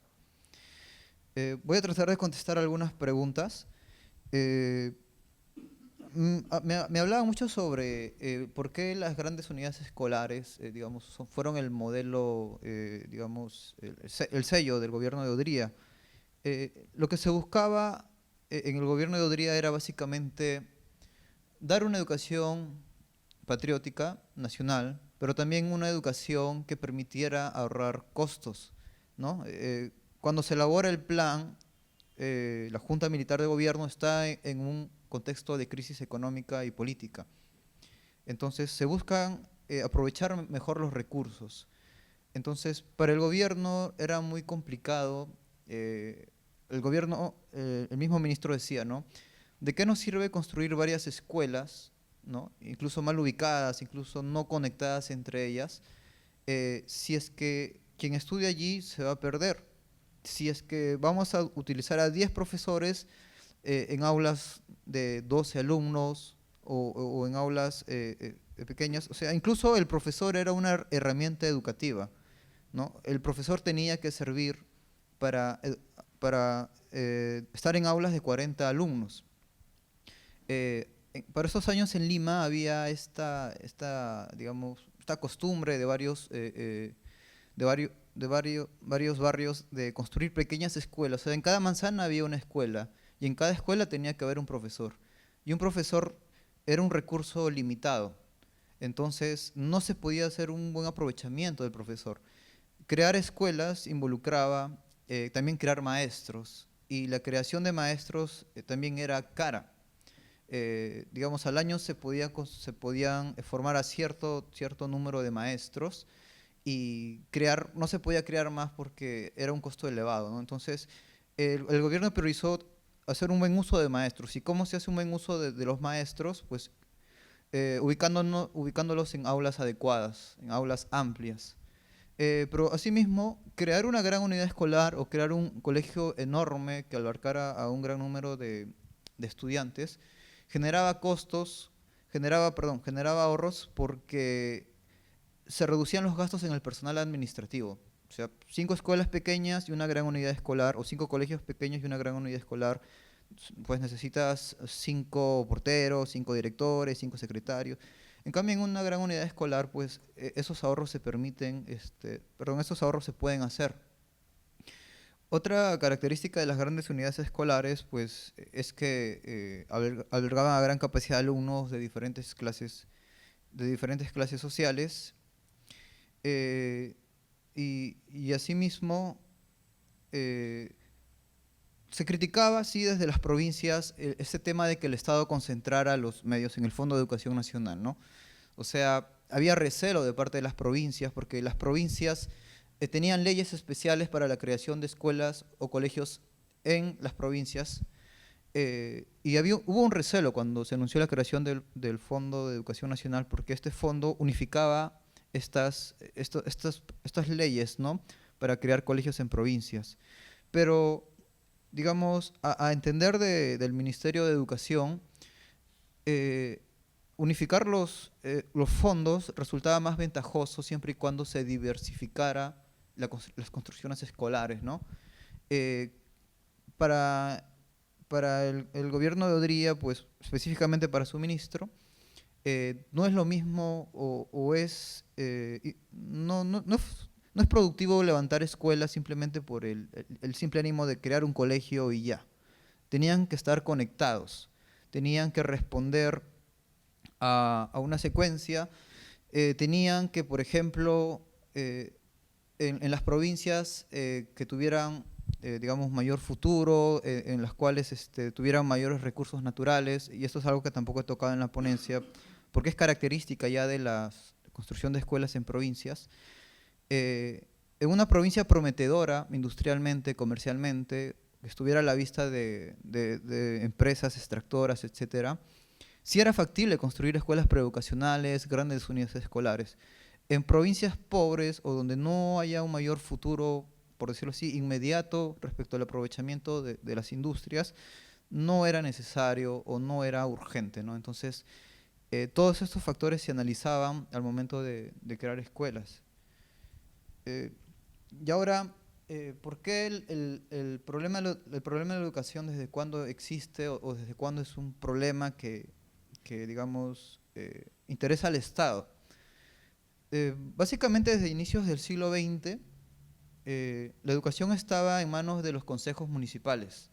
Voy a tratar de contestar algunas preguntas. Me hablaba mucho sobre por qué las grandes unidades escolares, digamos, fueron el modelo, digamos, el sello del gobierno de Odría. Lo que se buscaba en el gobierno de Odría era básicamente dar una educación patriótica, nacional, pero también una educación que permitiera ahorrar costos, ¿no? Cuando se elabora el plan, la Junta Militar de Gobierno está en un contexto de crisis económica y política. Entonces se buscan aprovechar mejor los recursos. Entonces, para el gobierno era muy complicado. El gobierno, el mismo ministro decía, ¿no? ¿De qué nos sirve construir varias escuelas, ¿no? Incluso mal ubicadas, incluso no conectadas entre ellas, si es que quien estudia allí se va a perder? Si es que vamos a utilizar a 10 profesores en aulas de 12 alumnos o en aulas pequeñas, o sea, incluso el profesor era una herramienta educativa, ¿no? El profesor tenía que servir para estar en aulas de 40 alumnos. Para esos años en Lima había digamos, esta costumbre de varios barrios de construir pequeñas escuelas. O sea, en cada manzana había una escuela y en cada escuela tenía que haber un profesor. Y un profesor era un recurso limitado. Entonces, no se podía hacer un buen aprovechamiento del profesor. Crear escuelas involucraba también crear maestros, y la creación de maestros también era cara. Digamos, al año se podían formar a cierto número de maestros, y no se podía crear más porque era un costo elevado, ¿no? Entonces, el gobierno priorizó hacer un buen uso de maestros. ¿Y cómo se hace un buen uso de los maestros? Pues ubicándolos en aulas adecuadas, en aulas amplias. Pero asimismo, crear una gran unidad escolar o crear un colegio enorme que abarcara a un gran número de estudiantes generaba costos, generaba ahorros, porque se reducían los gastos en el personal administrativo. O sea, 5 escuelas pequeñas y una gran unidad escolar, o 5 colegios pequeños y una gran unidad escolar, pues necesitas 5 porteros, 5 directores, 5 secretarios. En cambio, en una gran unidad escolar, pues esos ahorros se esos ahorros se pueden hacer. Otra característica de las grandes unidades escolares, pues, es que albergaban a gran capacidad de alumnos de diferentes clases sociales, y asimismo se criticaba, sí, desde las provincias, ese tema de que el Estado concentrara los medios en el Fondo de Educación Nacional, ¿no? O sea, había recelo de parte de las provincias, porque las provincias tenían leyes especiales para la creación de escuelas o colegios en las provincias, y hubo un recelo cuando se anunció la creación del Fondo de Educación Nacional, porque este fondo unificaba estas leyes, ¿no?, para crear colegios en provincias. Pero, digamos, a entender del Ministerio de Educación, unificar los fondos resultaba más ventajoso siempre y cuando se diversificara las construcciones escolares, ¿no? Para el gobierno de Odría, pues específicamente para su ministro, no es lo mismo no es productivo levantar escuelas simplemente por el simple ánimo de crear un colegio y ya. Tenían que estar conectados, tenían que responder a una secuencia, tenían que, por ejemplo, en las provincias que tuvieran, digamos, mayor futuro, en las cuales tuvieran mayores recursos naturales, y esto es algo que tampoco he tocado en la ponencia, porque es característica ya de la construcción de escuelas en provincias. En una provincia prometedora industrialmente, comercialmente, que estuviera a la vista de empresas extractoras, etcétera, sí era factible construir escuelas preeducacionales, grandes unidades escolares. En provincias pobres o donde no haya un mayor futuro, por decirlo así, inmediato respecto al aprovechamiento de las industrias, no era necesario o no era urgente, ¿no? Entonces, todos estos factores se analizaban al momento de crear escuelas. Y ahora, ¿por qué el problema de la educación desde cuándo existe o desde cuándo es un problema que digamos, interesa al Estado? Básicamente desde inicios del siglo XX, la educación estaba en manos de los consejos municipales.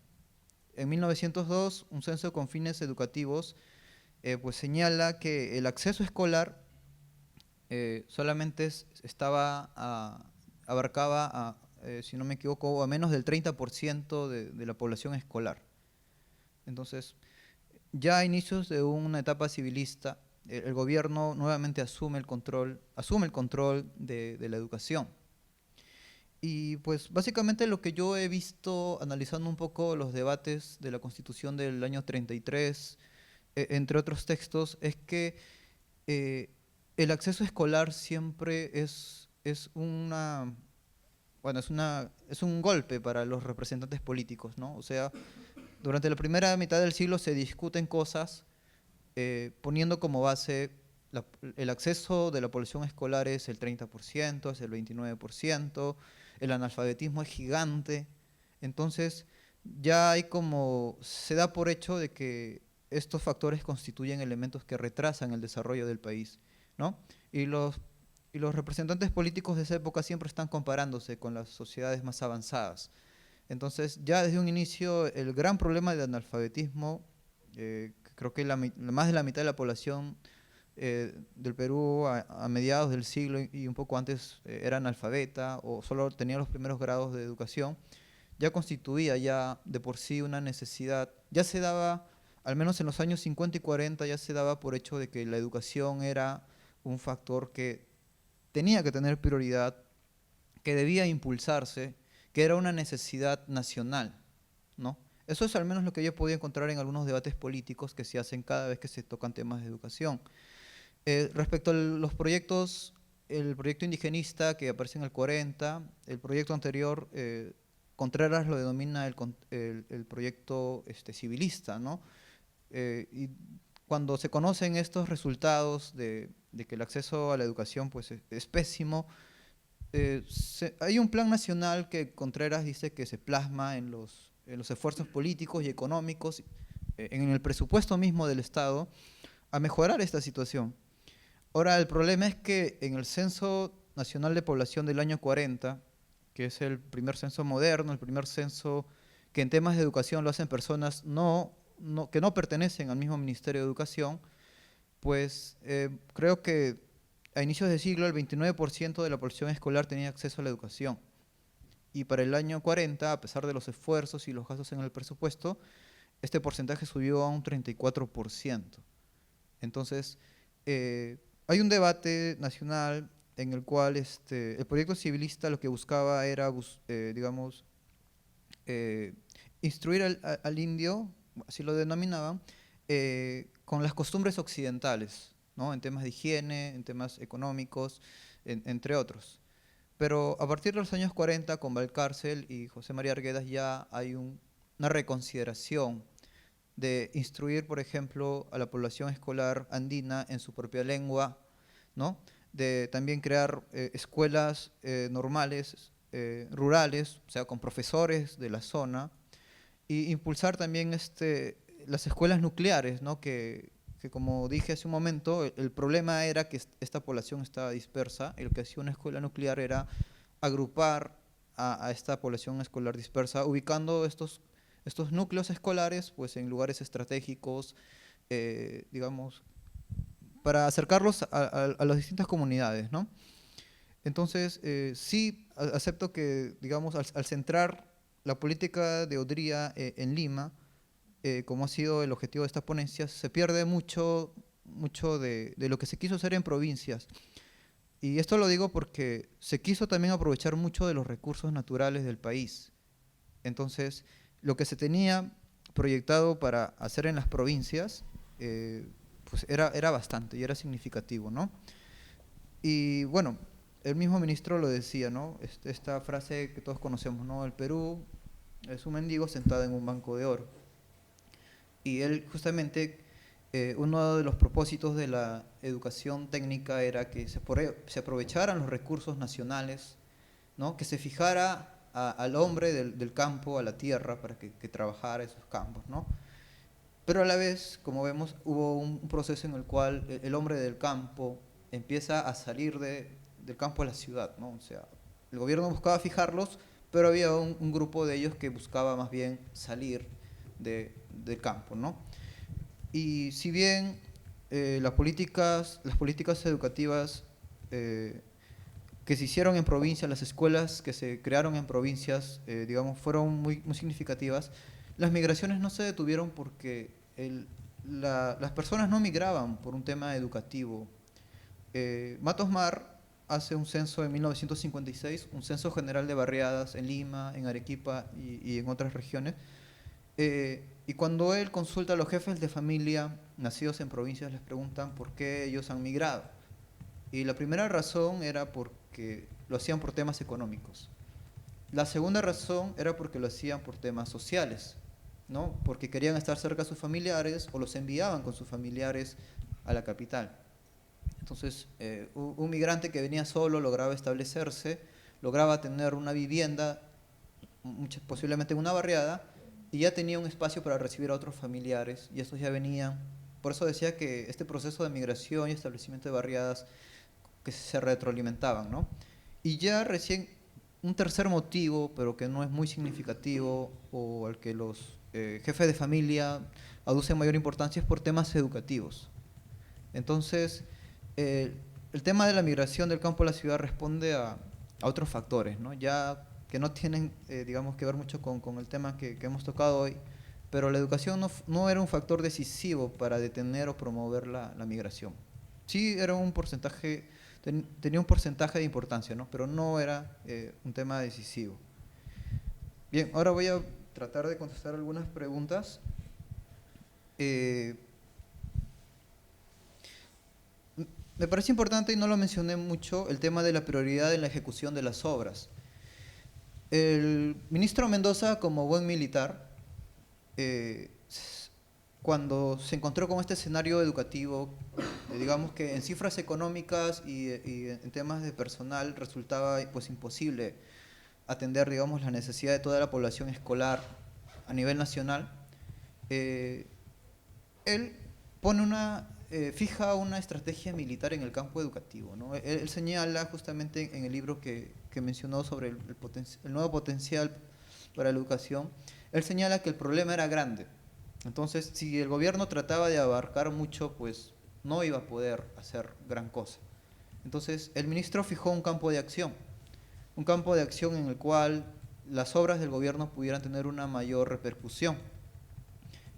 En 1902, un censo con fines educativos pues señala que el acceso escolar solamente abarcaba, si no me equivoco, a menos del 30% de la población escolar. Entonces, ya a inicios de una etapa civilista, el gobierno nuevamente asume el control de la educación. Y pues básicamente lo que yo he visto analizando un poco los debates de la Constitución del año 33, entre otros textos, es que el acceso escolar siempre es un golpe para los representantes políticos, ¿no? O sea, durante la primera mitad del siglo se discuten cosas poniendo como base el acceso de la población escolar es el 30%, es el 29%, el analfabetismo es gigante. Entonces ya se da por hecho de que estos factores constituyen elementos que retrasan el desarrollo del país, ¿no? Y los representantes políticos de esa época siempre están comparándose con las sociedades más avanzadas. Entonces, ya desde un inicio, el gran problema del analfabetismo, creo que más de la mitad de la población del Perú a mediados del siglo y un poco antes era analfabeta o solo tenía los primeros grados de educación, ya constituía ya de por sí una necesidad. Ya se daba, al menos en los años 50 y 40, ya se daba por hecho de que la educación era un factor que tenía que tener prioridad, que debía impulsarse, que era una necesidad nacional, ¿no? Eso es al menos lo que yo he podido encontrar en algunos debates políticos que se hacen cada vez que se tocan temas de educación. Respecto a los proyectos, el proyecto indigenista que aparece en el 40, el proyecto anterior, Contreras lo denomina el proyecto civilista, ¿no? Y cuando se conocen estos resultados de que el acceso a la educación pues, es pésimo, hay un plan nacional que Contreras dice que se plasma en los esfuerzos políticos y económicos, en el presupuesto mismo del Estado, a mejorar esta situación. Ahora, el problema es que en el Censo Nacional de Población del año 40, que es el primer censo moderno, el primer censo que en temas de educación lo hacen personas que no pertenecen al mismo Ministerio de Educación, pues creo que a inicios de siglo el 29% de la población escolar tenía acceso a la educación. y para el año 40, a pesar de los esfuerzos y los gastos en el presupuesto, este porcentaje subió a un 34%. Entonces, hay un debate nacional en el cual el proyecto civilista lo que buscaba era, digamos, instruir al indio, así lo denominaban, con las costumbres occidentales, ¿no? En temas de higiene, en temas económicos, entre otros. Pero a partir de los años 40, con Valcárcel y José María Arguedas, ya hay una reconsideración de instruir, por ejemplo, a la población escolar andina en su propia lengua, ¿no? De también crear escuelas normales, rurales, o sea, con profesores de la zona, y impulsar también las escuelas nucleares, ¿no? Que como dije hace un momento, el problema era que esta población estaba dispersa, y lo que hacía una escuela nuclear era agrupar a esta población escolar dispersa, ubicando estos núcleos escolares pues, en lugares estratégicos, digamos, para acercarlos a las distintas comunidades, ¿no? Entonces, sí acepto que, digamos, al centrar la política de Odría en Lima, como ha sido el objetivo de estas ponencias, se pierde mucho de lo que se quiso hacer en provincias. Y esto lo digo porque se quiso también aprovechar mucho de los recursos naturales del país. Entonces, lo que se tenía proyectado para hacer en las provincias, pues era bastante y era significativo, ¿no? Y bueno, el mismo ministro lo decía, ¿no? Esta frase que todos conocemos, ¿no? El Perú es un mendigo sentado en un banco de oro. Y él justamente, uno de los propósitos de la educación técnica era que se aprovecharan los recursos nacionales, ¿no? Que se fijara al hombre del campo, a la tierra, para que trabajara esos campos, ¿no? Pero a la vez, como vemos, hubo un proceso en el cual el hombre del campo empieza a salir del campo a la ciudad, ¿no? O sea, el gobierno buscaba fijarlos, pero había un grupo de ellos que buscaba más bien salir del campo, ¿no? Y si bien las políticas educativas que se hicieron en provincias, las escuelas que se crearon en provincias, digamos, fueron muy significativas, las migraciones no se detuvieron porque las personas no migraban por un tema educativo. Matos Mar hace un censo en 1956, un censo general de barriadas en Lima, en Arequipa y en otras regiones, y cuando él consulta a los jefes de familia nacidos en provincias, les preguntan por qué ellos han migrado. Y la primera razón era porque lo hacían por temas económicos. La segunda razón era porque lo hacían por temas sociales, ¿no? Porque querían estar cerca de sus familiares o los enviaban con sus familiares a la capital. Entonces, un migrante que venía solo lograba establecerse, lograba tener una vivienda, posiblemente en una barriada, y ya tenía un espacio para recibir a otros familiares, y estos ya venían. Por eso decía que este proceso de migración y establecimiento de barriadas que se retroalimentaban, ¿no? Y ya recién un tercer motivo, pero que no es muy significativo, o al que los jefes de familia aducen mayor importancia, es por temas educativos. Entonces, el tema de la migración del campo a la ciudad responde a otros factores, ¿no? Ya que no tienen, digamos, que ver mucho con el tema que hemos tocado hoy, pero la educación no era un factor decisivo para detener o promover la migración. Sí era un porcentaje, tenía un porcentaje de importancia, ¿no? Pero no era un tema decisivo. Bien, ahora voy a tratar de contestar algunas preguntas. Me parece importante, y no lo mencioné mucho, el tema de la prioridad en la ejecución de las obras. El ministro Mendoza, como buen militar, cuando se encontró con este escenario educativo, digamos que en cifras económicas y en temas de personal resultaba pues imposible atender, digamos, la necesidad de toda la población escolar a nivel nacional, él pone fija una estrategia militar en el campo educativo, ¿no? Él señala justamente en el libro que mencionó sobre el nuevo potencial para la educación, él señala que el problema era grande. Entonces, si el gobierno trataba de abarcar mucho, pues no iba a poder hacer gran cosa. Entonces, el ministro fijó un campo de acción en el cual las obras del gobierno pudieran tener una mayor repercusión.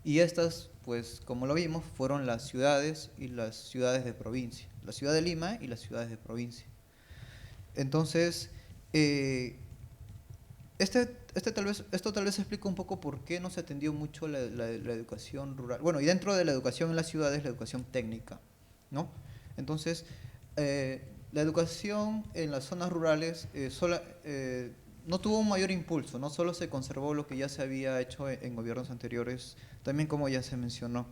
Y estas, pues como lo vimos, fueron las ciudades y las ciudades de provincia, la ciudad de Lima y las ciudades de provincia. Entonces, esto tal vez explica un poco por qué no se atendió mucho la educación rural. Bueno, y dentro de la educación en las ciudades, la educación técnica, ¿no? Entonces, la educación en las zonas rurales no tuvo un mayor impulso, no solo se conservó lo que ya se había hecho en gobiernos anteriores, también como ya se mencionó.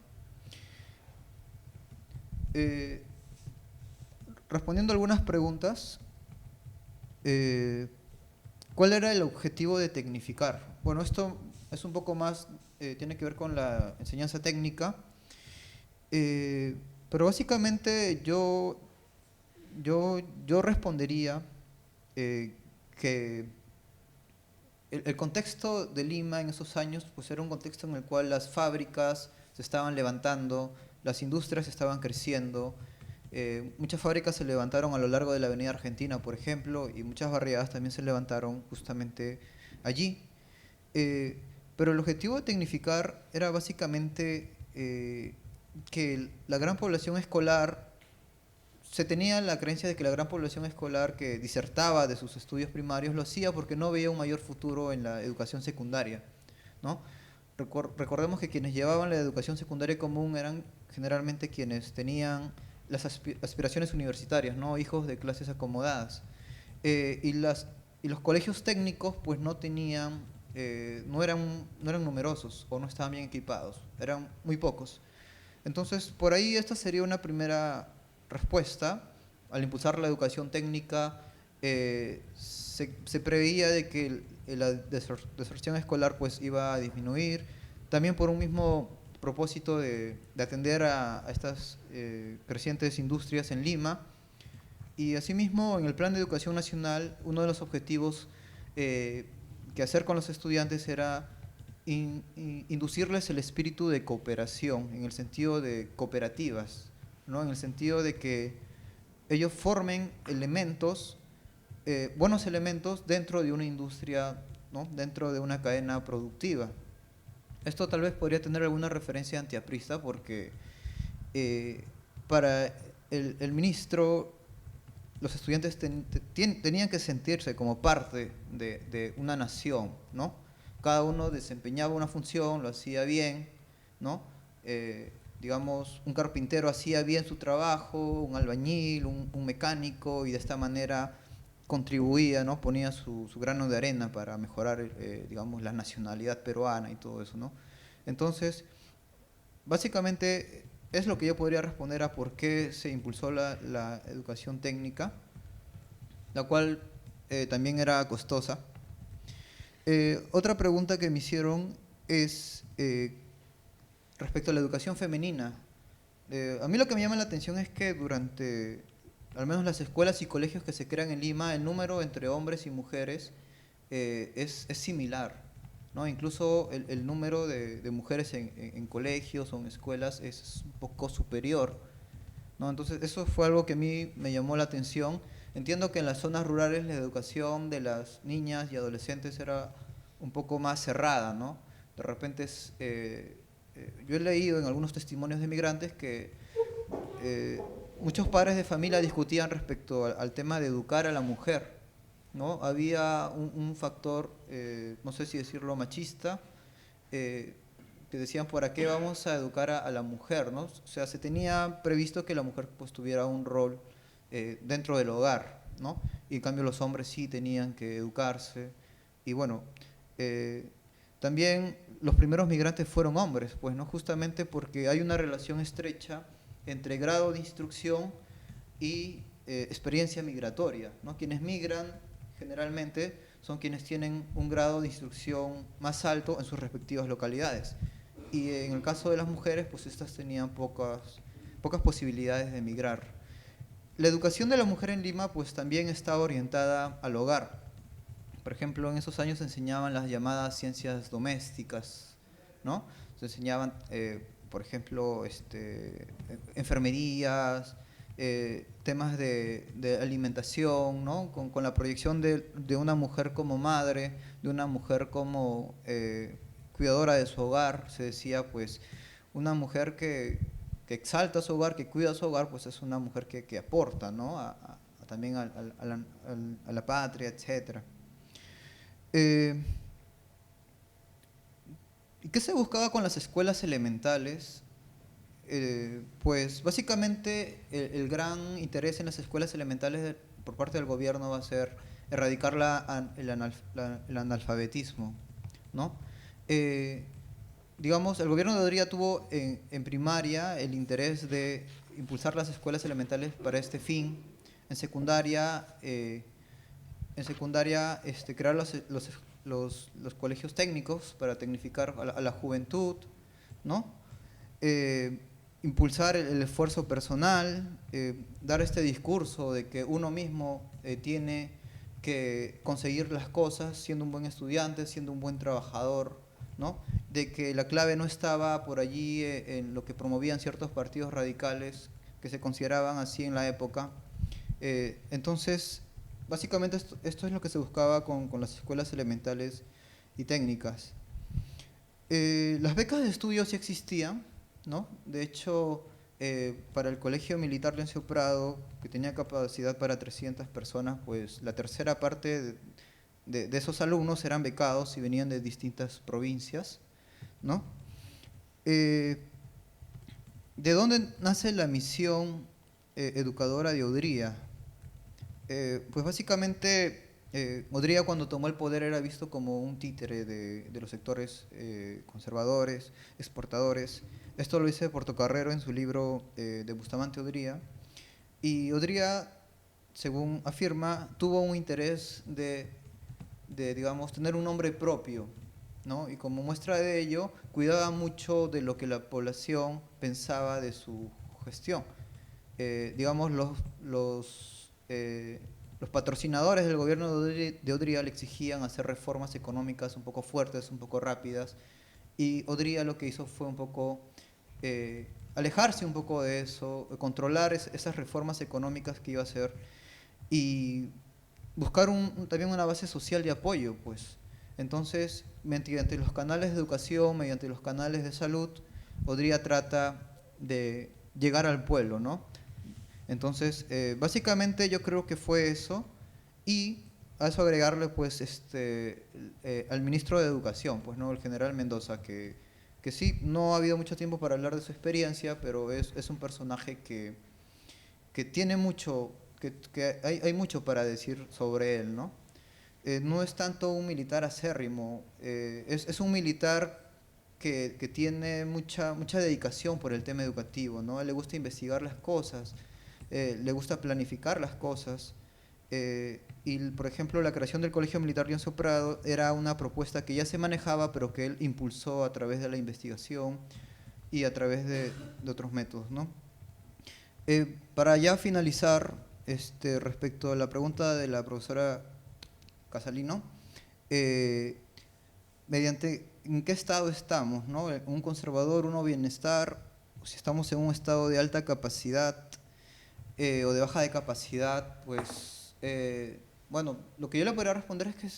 Respondiendo a algunas preguntas, ¿cuál era el objetivo de tecnificar? Bueno, esto es un poco más, tiene que ver con la enseñanza técnica, pero básicamente yo respondería que el contexto de Lima en esos años pues era un contexto en el cual las fábricas se estaban levantando, las industrias estaban creciendo, muchas fábricas se levantaron a lo largo de la Avenida Argentina, por ejemplo, y muchas barriadas también se levantaron justamente allí. Pero el objetivo de tecnificar era básicamente que la gran población escolar, se tenía la creencia de que la gran población escolar que disertaba de sus estudios primarios lo hacía porque no veía un mayor futuro en la educación secundaria, ¿no? Recordemos que quienes llevaban la educación secundaria común eran generalmente quienes tenían las aspiraciones universitarias, ¿no? Hijos de clases acomodadas. Y los colegios técnicos pues no tenían, no eran numerosos o no estaban bien equipados, eran muy pocos. Entonces, por ahí esta sería una primera respuesta. Al impulsar la educación técnica, se preveía de que la deserción escolar pues iba a disminuir, también por un mismo propósito de atender a estas crecientes industrias en Lima. Y asimismo, en el Plan de Educación Nacional, uno de los objetivos que hacer con los estudiantes era inducirles el espíritu de cooperación, en el sentido de cooperativas, ¿no? En el sentido de que ellos formen elementos, buenos elementos dentro de una industria, ¿no? Dentro de una cadena productiva. Esto tal vez podría tener alguna referencia antiaprista porque para el ministro los estudiantes tenían que sentirse como parte de una nación, ¿no? Cada uno desempeñaba una función, lo hacía bien, ¿no? Digamos, un carpintero hacía bien su trabajo, un albañil, un mecánico, y de esta manera contribuía, ¿no? Ponía su grano de arena para mejorar, digamos, la nacionalidad peruana y todo eso, ¿no? Entonces, básicamente es lo que yo podría responder a por qué se impulsó la educación técnica, la cual también era costosa. Otra pregunta que me hicieron es respecto a la educación femenina. A mí lo que me llama la atención es que durante, al menos las escuelas y colegios que se crean en Lima, el número entre hombres y mujeres es similar, ¿no? Incluso el número de mujeres en colegios o en escuelas es un poco superior, ¿no? Entonces eso fue algo que a mí me llamó la atención. Entiendo que en las zonas rurales la educación de las niñas y adolescentes era un poco más cerrada, ¿no? De repente yo he leído en algunos testimonios de migrantes que muchos padres de familia discutían respecto al tema de educar a la mujer, ¿no? Había un factor, no sé si decirlo machista, que decían, ¿para qué vamos a educar a la mujer, ¿no? O sea, se tenía previsto que la mujer pues tuviera un rol dentro del hogar, ¿no? Y en cambio los hombres sí tenían que educarse. Y bueno, también los primeros migrantes fueron hombres, pues, ¿no? Justamente porque hay una relación estrecha entre grado de instrucción y experiencia migratoria, ¿no? Quienes migran generalmente son quienes tienen un grado de instrucción más alto en sus respectivas localidades. Y en el caso de las mujeres, pues estas tenían pocas posibilidades de migrar. La educación de la mujer en Lima pues también estaba orientada al hogar. Por ejemplo, en esos años se enseñaban las llamadas ciencias domésticas, ¿no? Se enseñaban, por ejemplo, enfermerías, temas de alimentación, ¿no? Con la proyección de una mujer como madre, de una mujer como cuidadora de su hogar. Se decía, pues, una mujer que exalta su hogar, que cuida su hogar, pues es una mujer que aporta, ¿no? También a la patria, etc. ¿Y qué se buscaba con las escuelas elementales? Pues básicamente el gran interés en las escuelas elementales por parte del gobierno va a ser erradicar el analfabetismo, ¿no? Digamos, el gobierno de Odría tuvo en primaria el interés de impulsar las escuelas elementales para este fin. En secundaria crear los colegios técnicos para tecnificar a la juventud, ¿no? Impulsar el esfuerzo personal, dar este discurso de que uno mismo tiene que conseguir las cosas siendo un buen estudiante, siendo un buen trabajador, ¿no? De que la clave no estaba por allí en lo que promovían ciertos partidos radicales que se consideraban así en la época. Entonces, básicamente esto es lo que se buscaba con las escuelas elementales y técnicas. Las becas de estudio sí existían, ¿no? De hecho, para el Colegio Militar Leoncio Prado, que tenía capacidad para 300 personas, pues la tercera parte de esos alumnos eran becados y venían de distintas provincias, ¿no? ¿De dónde nace la misión educadora de Odría? Pues básicamente Odría, cuando tomó el poder, era visto como un títere de los sectores conservadores, exportadores. Esto lo dice Portocarrero en su libro de Bustamante Odría. Y Odría, según afirma, tuvo un interés de digamos, tener un nombre propio, ¿no? Y como muestra de ello, cuidaba mucho de lo que la población pensaba de su gestión. Digamos, los patrocinadores del gobierno de Odría le exigían hacer reformas económicas un poco fuertes, un poco rápidas, y Odría lo que hizo fue un poco alejarse un poco de eso, controlar esas reformas económicas que iba a hacer y buscar también una base social de apoyo, pues. Entonces, mediante los canales de educación, mediante los canales de salud, Odría trata de llegar al pueblo, ¿no? Entonces, básicamente yo creo que fue eso, y a eso agregarle, pues, al ministro de Educación, pues, ¿no? El general Mendoza, que sí, no ha habido mucho tiempo para hablar de su experiencia, pero es un personaje que tiene mucho, que hay mucho para decir sobre él, ¿no? No es tanto un militar acérrimo, es un militar que tiene mucha dedicación por el tema educativo, ¿no? A él le gusta investigar las cosas, le gusta planificar las cosas, y por ejemplo la creación del Colegio Militar Leoncio Prado era una propuesta que ya se manejaba, pero que él impulsó a través de la investigación y a través de otros métodos, ¿no? Para ya finalizar, respecto a la pregunta de la profesora Casalino, mediante en qué estado estamos, ¿no? Un conservador, uno bienestar, si estamos en un estado de alta capacidad o de baja de capacidad, pues, bueno, lo que yo le podría responder es que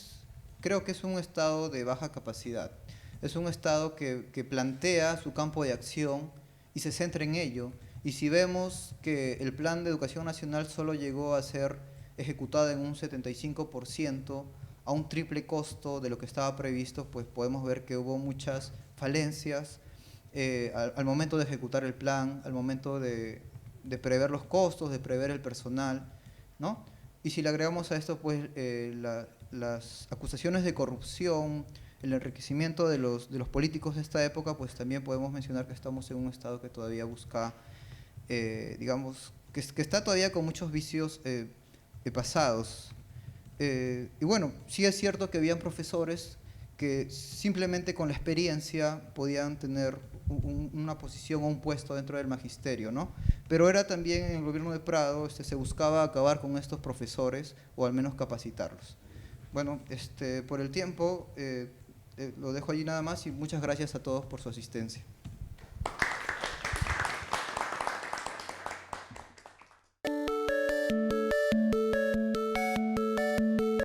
creo que es un estado de baja capacidad. Es un estado que plantea su campo de acción y se centra en ello. Y si vemos que el Plan de Educación Nacional solo llegó a ser ejecutado en un 75%, a un triple costo de lo que estaba previsto, pues podemos ver que hubo muchas falencias al momento de ejecutar el plan, al momento de prever los costos, de prever el personal, ¿no? Y si le agregamos a esto, pues, las acusaciones de corrupción, el enriquecimiento de los políticos de esta época, pues también podemos mencionar que estamos en un estado que todavía busca, digamos, que está todavía con muchos vicios pasados. Y bueno, sí es cierto que habían profesores que simplemente con la experiencia podían tener una posición o un puesto dentro del magisterio, ¿no? Pero era también en el gobierno de Prado, se buscaba acabar con estos profesores o al menos capacitarlos. Bueno, por el tiempo lo dejo allí nada más y muchas gracias a todos por su asistencia.